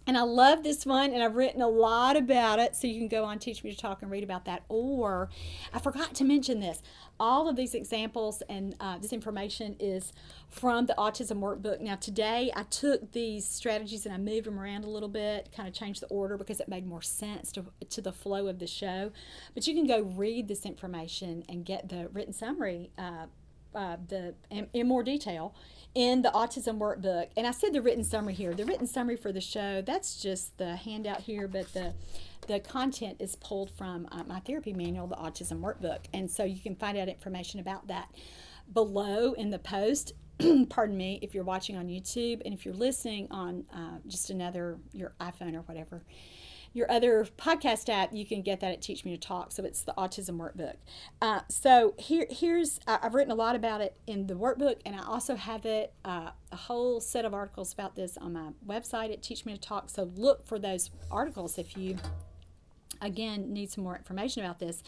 and I love this one, and I've written a lot about it, so you can go on Teach Me to Talk and read about that. Or, I forgot to mention this. All of these examples and this information is from the Autism Workbook. Now, today I took these strategies and I moved them around a little bit, kind of changed the order because it made more sense to the flow of the show. But you can go read this information and get the written summary in more detail in the Autism Workbook. And I said the written summary here. The written summary for the show, that's just the handout here, but the content is pulled from my therapy manual, the Autism Workbook. And so you can find out information about that below in the post. Pardon me, if you're watching on YouTube, and if you're listening on just your iPhone or whatever, your other podcast app, you can get that at Teach Me to Talk. So it's the Autism Workbook. So here's I've written a lot about it in the workbook, and I also have it a whole set of articles about this on my website at Teach Me to Talk. So look for those articles if you, again, need some more information about this.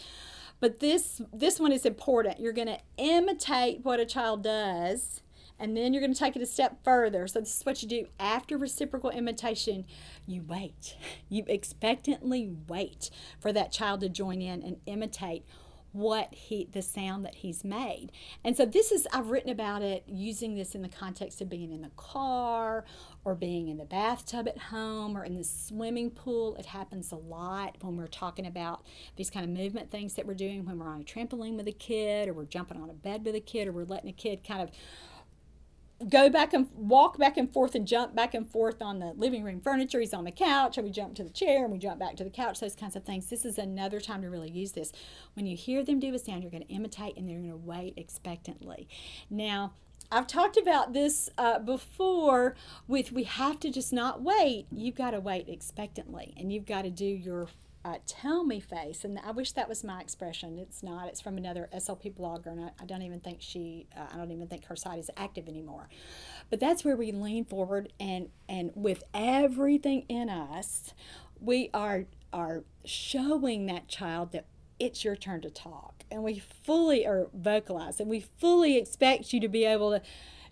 But this one is important. You're going to imitate what a child does, and then you're going to take it a step further. So this is what you do after reciprocal imitation. You wait. You expectantly wait for that child to join in and imitate the sound that he's made. And so I've written about it, using this in the context of being in the car or being in the bathtub at home or in the swimming pool. It happens a lot when we're talking about these kind of movement things that we're doing when we're on a trampoline with a kid, or we're jumping on a bed with a kid, or we're letting a kid kind of go back and walk back and forth and jump back and forth on the living room furniture. He's on the couch, and we jump to the chair and we jump back to the couch, those kinds of things. This is another time to really use this. When you hear them do a sound, you're going to imitate, and you're going to wait expectantly. Now, I've talked about this before we have to just not wait. You've got to wait expectantly, and you've got to do your tell me face. And I wish that was my expression. It's not. It's from another SLP blogger, and I don't even think her site is active anymore. But that's where we lean forward, and with everything in us, we are showing that child that it's your turn to talk, and we fully vocalize, and we fully expect you to be able to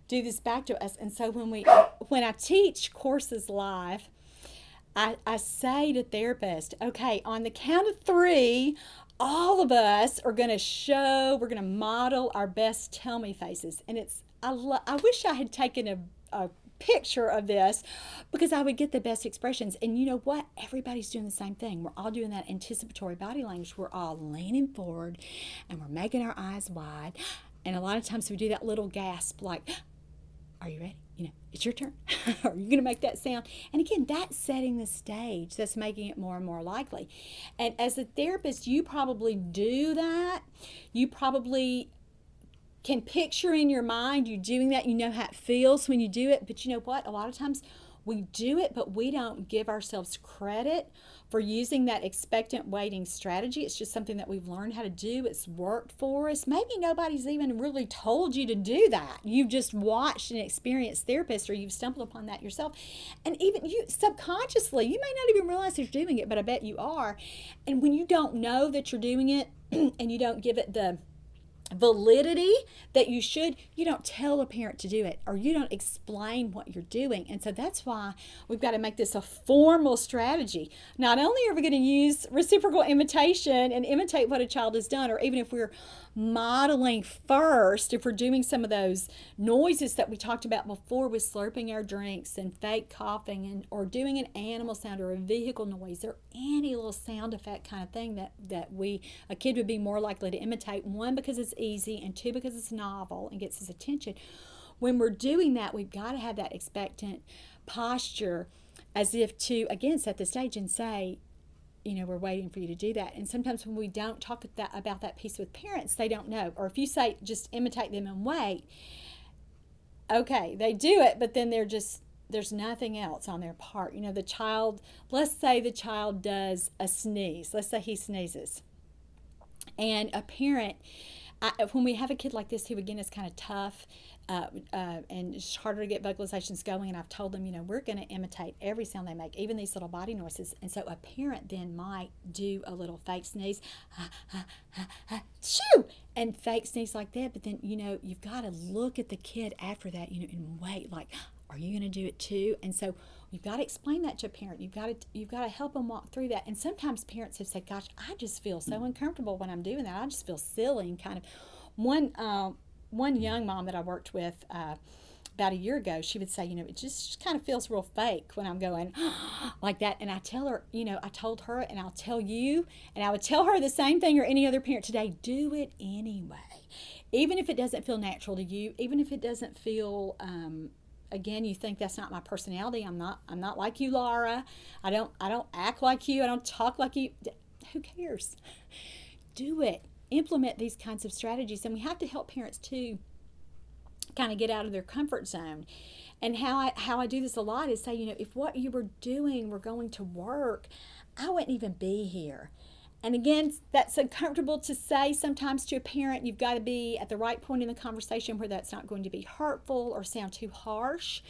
do this back to us. And so when I teach courses live, I say to therapists, okay, on the count of 3, all of us are going to we're going to model our best tell me faces. And I wish I had taken a picture of this, because I would get the best expressions. And you know what? Everybody's doing the same thing. We're all doing that anticipatory body language. We're all leaning forward, and we're making our eyes wide. And a lot of times we do that little gasp, like, are you ready? It's your turn. Are you going to make that sound? And again, that's setting the stage. That's making it more and more likely. And as a therapist, you probably do that. You probably can picture in your mind you doing that. You know how it feels when you do it. But you know what? A lot of times We do it, but we don't give ourselves credit for using that expectant waiting strategy. It's just something that we've learned how to do. It's worked for us. Maybe nobody's even really told you to do that. You've just watched an experienced therapist, or you've stumbled upon that yourself. And even you subconsciously, you may not even realize that you're doing it, but I bet you are. And when you don't know that you're doing it and you don't give it the validity that you should, you don't tell a parent to do it, or you don't explain what you're doing. And so that's why we've got to make this a formal strategy. Not only are we going to use reciprocal imitation and imitate what a child has done, or even if we're modeling first, if we're doing some of those noises that we talked about before with slurping our drinks and fake coughing, and or doing an animal sound or a vehicle noise or any little sound effect kind of thing that a kid would be more likely to imitate. One, because it's easy, and two, because it's novel and gets his attention. When we're doing that, we've got to have that expectant posture, as if to, again, set the stage and say, we're waiting for you to do that. And sometimes when we don't talk about that piece with parents, they don't know. Or if you say, just imitate them and wait, okay, they do it, but then there's nothing else on their part. The child, let's say the child does a sneeze. Let's say he sneezes. And a parent, when we have a kid like this who, again, is kind of tough, and it's harder to get vocalizations going, and I've told them, we're going to imitate every sound they make, even these little body noises. And so a parent then might do a little fake sneeze, shoo, and fake sneeze like that. But then, you've got to look at the kid after that, and wait, like, are you going to do it too? And so you've got to explain that to a parent. You've got to help them walk through that. And sometimes parents have said, gosh, I just feel so uncomfortable when I'm doing that. I just feel silly. And kind of one young mom that I worked with about a year ago, she would say, it just kind of feels real fake when I'm going like that. And I tell her, I told her, and I'll tell you, and I would tell her the same thing, or any other parent today, do it anyway. Even if it doesn't feel natural to you, even if it doesn't feel, again, you think that's not my personality. I'm not like you, Laura. I don't act like you. I don't talk like you. Who cares? Do it. Implement these kinds of strategies. And we have to help parents too kind of get out of their comfort zone. And how I do this a lot is say, if what you were doing were going to work, I wouldn't even be here. And again, that's uncomfortable to say sometimes to a parent. You've got to be at the right point in the conversation where that's not going to be hurtful or sound too harsh.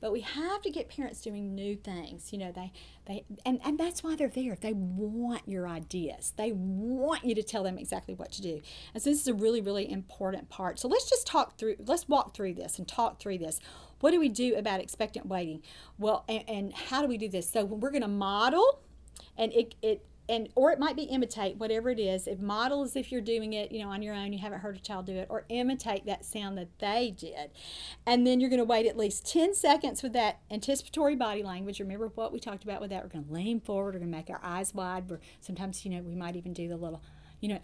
But we have to get parents doing new things. And that's why they're there. They want your ideas. They want you to tell them exactly what to do. And so this is a really, really important part. So let's walk through this and talk through this. What do we do about expectant waiting? Well, and how do we do this? So we're going to model, and or it might be imitate, whatever it is. If model is if you're doing it, on your own, you haven't heard a child do it, or imitate that sound that they did. And then you're going to wait at least 10 seconds with that anticipatory body language. Remember what we talked about with that. We're going to lean forward. We're going to make our eyes wide. Sometimes, we might even do the little,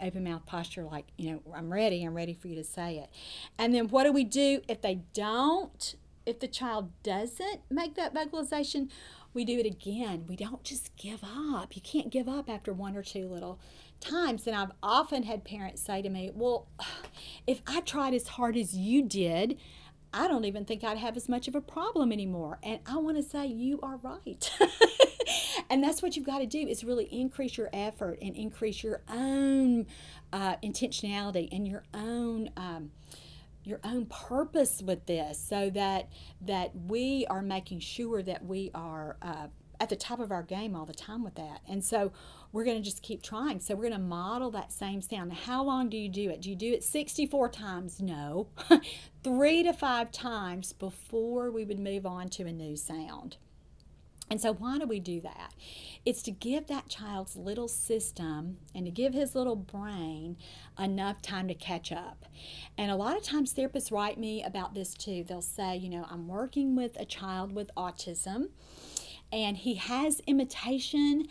open mouth posture, like, I'm ready for you to say it. And then what do we do if the child doesn't make that vocalization? We do it again. We don't just give up. You can't give up after one or two little times. And I've often had parents say to me, well, if I tried as hard as you did, I don't even think I'd have as much of a problem anymore. And I want to say, you are right. And that's what you've got to do, is really increase your effort and increase your own intentionality and your own purpose with this, so that we are making sure that we are at the top of our game all the time with that. And so we're going to just keep trying. So we're going to model that same sound. Now, how long do you do it? Do you do it 64 times? No. 3 to 5 times before we would move on to a new sound. And so why do we do that? It's to give that child's little system and to give his little brain enough time to catch up. And a lot of times therapists write me about this too. They'll say, I'm working with a child with autism, and he has imitation,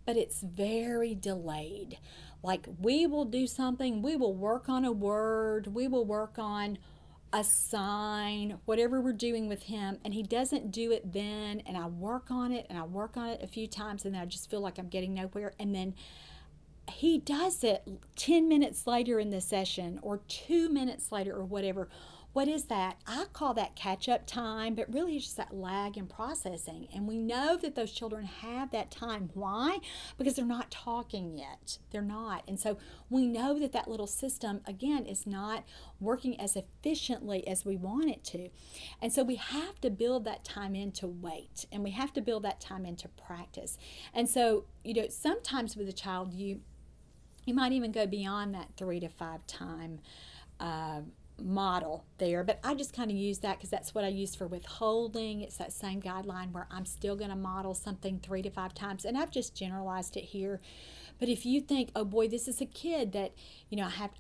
but it's very delayed. Like, we will do something, we will work on a word, we will work on a sign, whatever we're doing with him, and he doesn't do it then, and I work on it a few times, and then I just feel like I'm getting nowhere, and then he does it 10 minutes later in the session, or 2 minutes later, or whatever. what is that? I call that catch-up time, but really it's just that lag in processing. And we know that those children have that time. Why? Because they're not talking yet. They're not. And so we know that that little system, again, is not working as efficiently as we want it to. And so we have to build that time into wait, and we have to build that time into practice. And so, sometimes with a child, you might even go beyond that 3 to 5 time model there, but I just kind of use that because that's what I use for withholding. It's that same guideline where I'm still going to model something 3 to 5 times, and I've just generalized it here. But if you think, oh boy, this is a kid that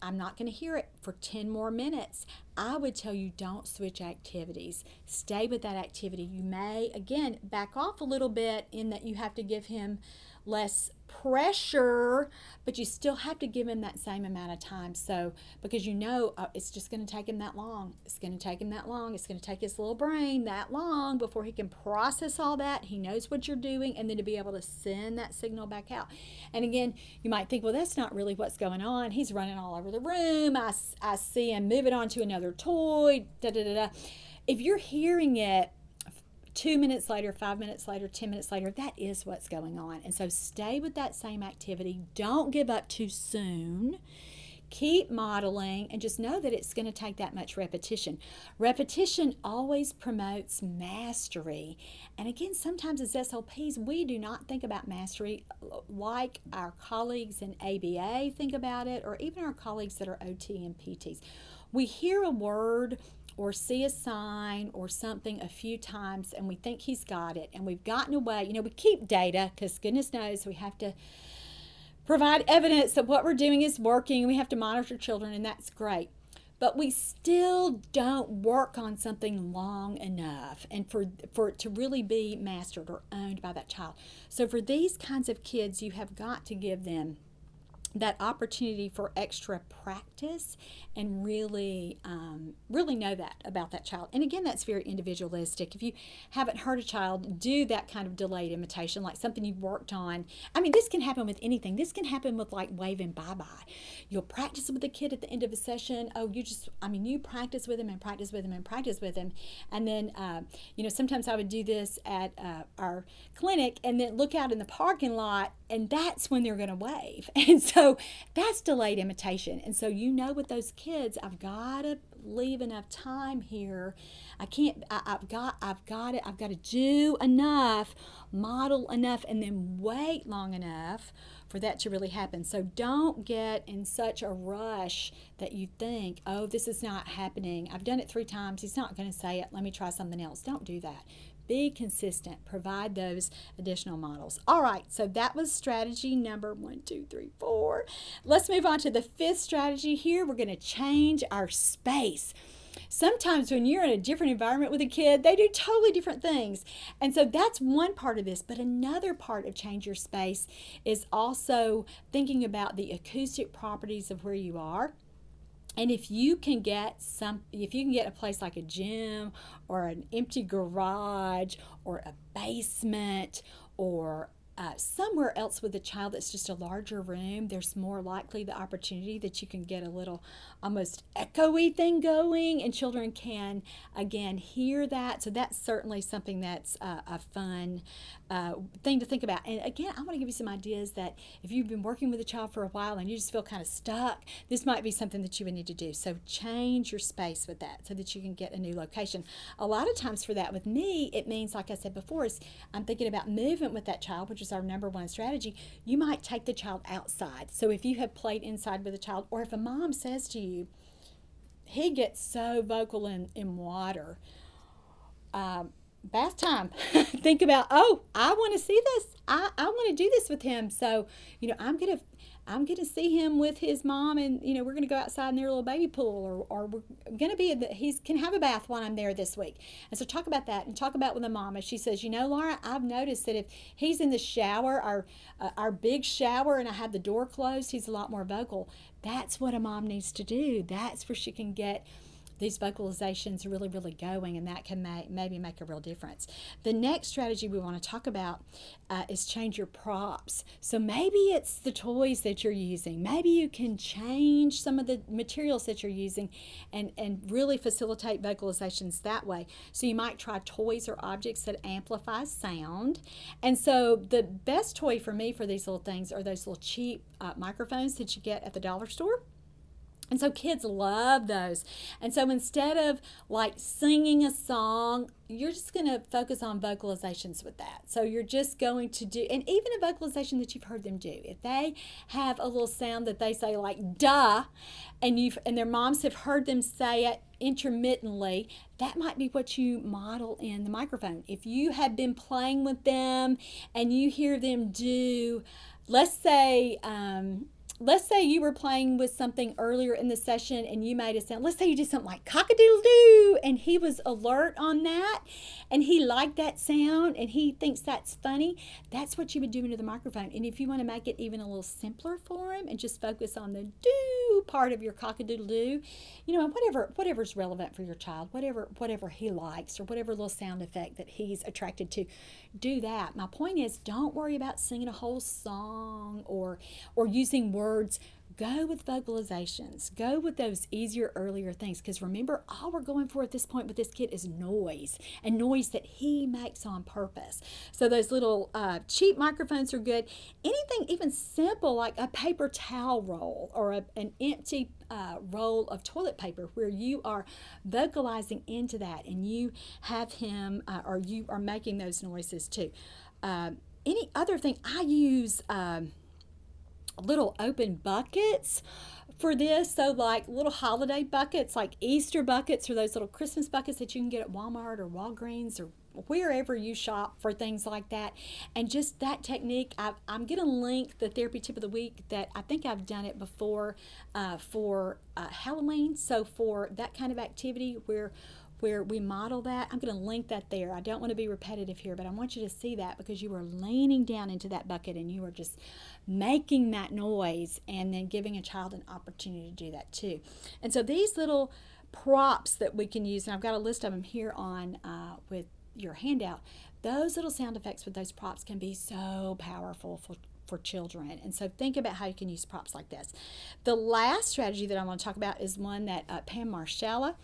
I'm not going to hear it for 10 more minutes, I would tell you, don't switch activities. Stay with that activity. You may again back off a little bit in that you have to give him less pressure, but you still have to give him that same amount of time. So, because it's just going to take him that long. It's going to take him that long. It's going to take his little brain that long before he can process all that. He knows what you're doing, and then to be able to send that signal back out. And again, you might think, well, that's not really what's going on. He's running all over the room. I see him moving on to another toy. If you're hearing it 2 minutes later, 5 minutes later, 10 minutes later, that is what's going on. And so stay with that same activity. Don't give up too soon. Keep modeling, and just know that it's going to take that much repetition. Repetition always promotes mastery. And again, sometimes as SLPs, we do not think about mastery like our colleagues in ABA think about it, or even our colleagues that are OT and PTs. We hear a word or see a sign or something a few times, and we think he's got it, and we've gotten away. We keep data because goodness knows we have to provide evidence that what we're doing is working. We have to monitor children, and that's great. But we still don't work on something long enough and for it to really be mastered or owned by that child. So for these kinds of kids, you have got to give them that opportunity for extra practice and really know that about that child. And again, that's very individualistic. If you haven't heard a child do that kind of delayed imitation, like something you've worked on, this can happen with anything. This can happen with like waving bye-bye. You'll practice with the kid at the end of a session. You practice with him and practice with him and practice with him. And then, sometimes I would do this at our clinic and then look out in the parking lot, and that's when they're going to wave. And so that's delayed imitation. And so with those kids, I've got to leave enough time here. I've got to do enough, model enough, and then wait long enough for that to really happen. So don't get in such a rush that you think, oh, this is not happening. I've done it 3 times. He's not going to say it. Let me try something else. Don't do that. Be consistent. Provide those additional models. All right, so that was strategy number 1, 2, 3, 4. Let's move on to the 5th strategy here. We're going to change our space. Sometimes when you're in a different environment with a kid, they do totally different things. And so that's one part of this. But another part of change your space is also thinking about the acoustic properties of where you are. And if you can get a place like a gym or an empty garage or a basement or somewhere else with a child that's just a larger room, there's more likely the opportunity that you can get a little almost echoey thing going, and children can again hear that. So that's certainly something that's a fun thing to think about. And again, I want to give you some ideas that if you've been working with a child for a while and you just feel kind of stuck, this might be something that you would need to do. So change your space with that so that you can get a new location. A lot of times for that with me, it means, like I said before, is I'm thinking about movement with that child, which is our number 1 strategy. You might take the child outside. So if you have played inside with a child, or if a mom says to you, he gets so vocal in water, bath time. Think about, oh, I want to see this. I want to do this with him. So, I'm gonna see him with his mom, and we're gonna go outside in their little baby pool, or we're gonna he can have a bath while I'm there this week. And so talk about that, and talk about with the mom. If she says, Laura, I've noticed that if he's in the shower, our big shower, and I have the door closed, he's a lot more vocal. That's what a mom needs to do. That's where she can get these vocalizations really, really going, and that can maybe make a real difference. The next strategy we want to talk about is change your props. So maybe it's the toys that you're using. Maybe you can change some of the materials that you're using and really facilitate vocalizations that way. So you might try toys or objects that amplify sound. And so the best toy for me for these little things are those little cheap microphones that you get at the dollar store. And so kids love those. And so instead of like singing a song, you're just going to focus on vocalizations with that. So you're just going to do, and even a vocalization that you've heard them do, if they have a little sound that they say like duh, and their moms have heard them say it intermittently, that might be what you model in the microphone. If you have been playing with them and you hear them do, let's say you were playing with something earlier in the session and you made a sound. Let's say you did something like cock-a-doodle-doo, and he was alert on that and he liked that sound and he thinks that's funny. That's what you would do into the microphone. And if you want to make it even a little simpler for him and just focus on the do part of your cock-a-doodle-doo, you know, whatever's relevant for your child, whatever he likes, or whatever little sound effect that he's attracted to, do that. My point is, don't worry about singing a whole song or using words. Go with vocalizations. Go with those easier, earlier things. Because remember, all we're going for at this point with this kid is noise, and noise that he makes on purpose. So those little cheap microphones are good. Anything even simple like a paper towel roll or an empty roll of toilet paper where you are vocalizing into that and you have him or you are making those noises too. Any other thing, I use little open buckets for this. So like little holiday buckets, like Easter buckets, or those little Christmas buckets that you can get at Walmart or Walgreens or wherever you shop for things like that. And just that technique, I'm going to link the therapy tip of the week that I think I've done it before for Halloween. So for that kind of activity where we model that, I'm going to link that there. I don't want to be repetitive here, but I want you to see that because you are leaning down into that bucket and you are just making that noise and then giving a child an opportunity to do that too. And so these little props that we can use, and I've got a list of them here on with your handout, those little sound effects with those props can be so powerful for children. And so think about how you can use props like this. The last strategy that I want to talk about is one that Pam Marshalla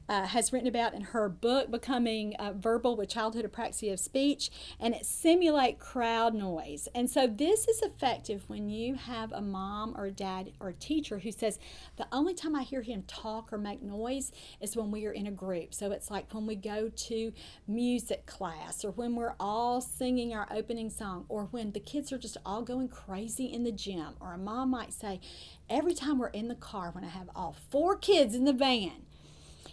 has written about in her book, Becoming Verbal with Childhood Apraxia of Speech, and it's simulate crowd noise. And so this is effective when you have a mom or a dad or a teacher who says, the only time I hear him talk or make noise is when we are in a group. So it's like when we go to music class, or when we're all singing our opening song, or when the kids are just all going crazy in the gym. Or a mom might say, every time we're in the car, when I have all 4 kids in the van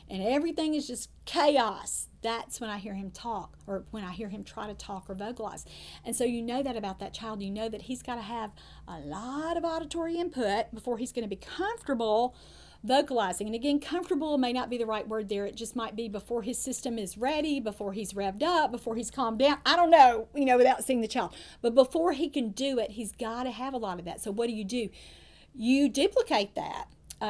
and everything is just chaos, that's when I hear him talk, or when I hear him try to talk or vocalize. And so you know that about that child. You know that he's got to have a lot of auditory input before he's going to be comfortable vocalizing. And again, comfortable may not be the right word there. It just might be before his system is ready, before he's revved up, before he's calmed down. I don't know, without seeing the child. But before he can do it, he's got to have a lot of that. So what do? You duplicate that.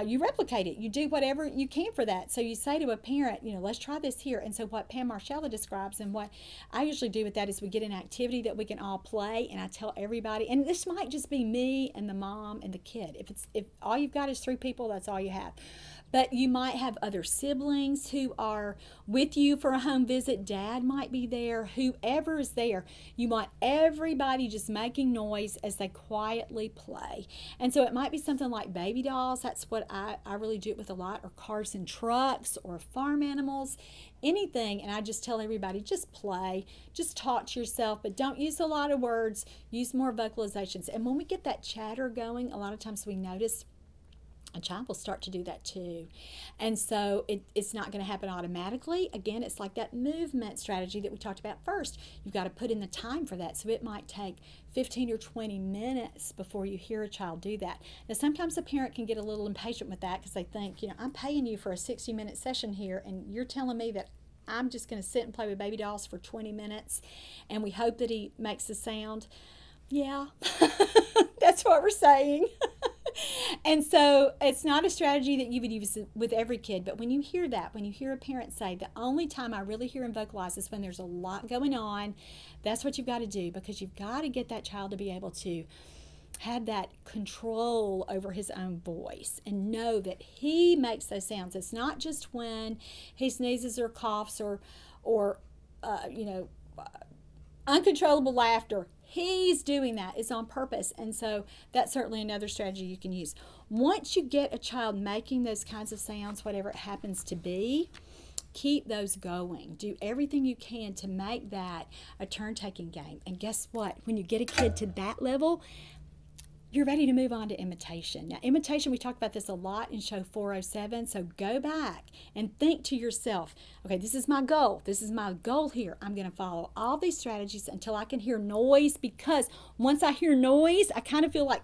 You replicate it. You do whatever you can for that. So you say to a parent, let's try this here. And so what Pam Marshalla describes, and what I usually do with that, is we get an activity that we can all play, and I tell everybody, and this might just be me and the mom and the kid. If all you've got is 3 people, that's all you have. But you might have other siblings who are with you for a home visit. Dad might be there. Whoever is there, you want everybody just making noise as they quietly play. And so it might be something like baby dolls. That's what I really do it with a lot, or cars and trucks, or farm animals, anything. And I just tell everybody, just play, just talk to yourself, but don't use a lot of words. Use more vocalizations. And when we get that chatter going, a lot of times we notice a child will start to do that too. And so it's not going to happen automatically. Again, it's like that movement strategy that we talked about first. You've got to put in the time for that. So it might take 15 or 20 minutes before you hear a child do that. Now, sometimes a parent can get a little impatient with that because they think, I'm paying you for a 60-minute session here, and you're telling me that I'm just going to sit and play with baby dolls for 20 minutes, and we hope that he makes a sound. Yeah, that's what we're saying. And so it's not a strategy that you would use with every kid, but when you hear that, when you hear a parent say, the only time I really hear him vocalize is when there's a lot going on, that's what you've got to do, because you've got to get that child to be able to have that control over his own voice and know that he makes those sounds. It's not just when he sneezes or coughs or uncontrollable laughter. He's doing that. It's on purpose. And so that's certainly another strategy you can use. Once you get a child making those kinds of sounds, whatever it happens to be, keep those going. Do everything you can to make that a turn-taking game. And guess what? When you get a kid to that level, you're ready to move on to imitation. Now, imitation, we talked about this a lot in show 407, so go back and think to yourself, okay, this is my goal. This is my goal here. I'm going to follow all these strategies until I can hear noise, because once I hear noise, I kind of feel like,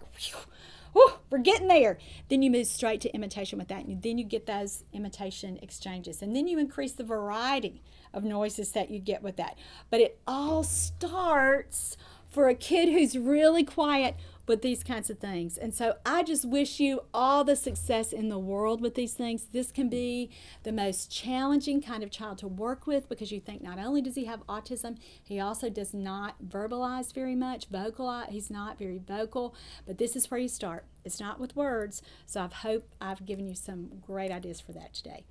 whew, we're getting there. Then you move straight to imitation with that, and then you get those imitation exchanges, and then you increase the variety of noises that you get with that. But it all starts for a kid who's really quiet with these kinds of things. And so I just wish you all the success in the world with these things. This can be the most challenging kind of child to work with, because you think not only does he have autism, he also does not verbalize very much, vocalize. He's not very vocal, but this is where you start. It's not with words. So I hope I've given you some great ideas for that today.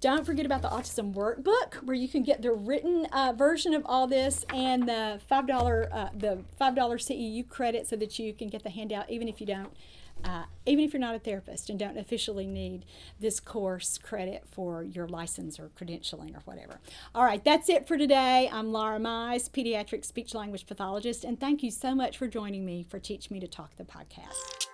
Don't forget about the Autism Workbook, where you can get the written version of all this and the $5 CEU credit, so that you can get the handout even if you don't, even if you're not a therapist and don't officially need this course credit for your license or credentialing or whatever. All right, that's it for today. I'm Laura Mize, pediatric speech language pathologist, and thank you so much for joining me for Teach Me to Talk, the podcast.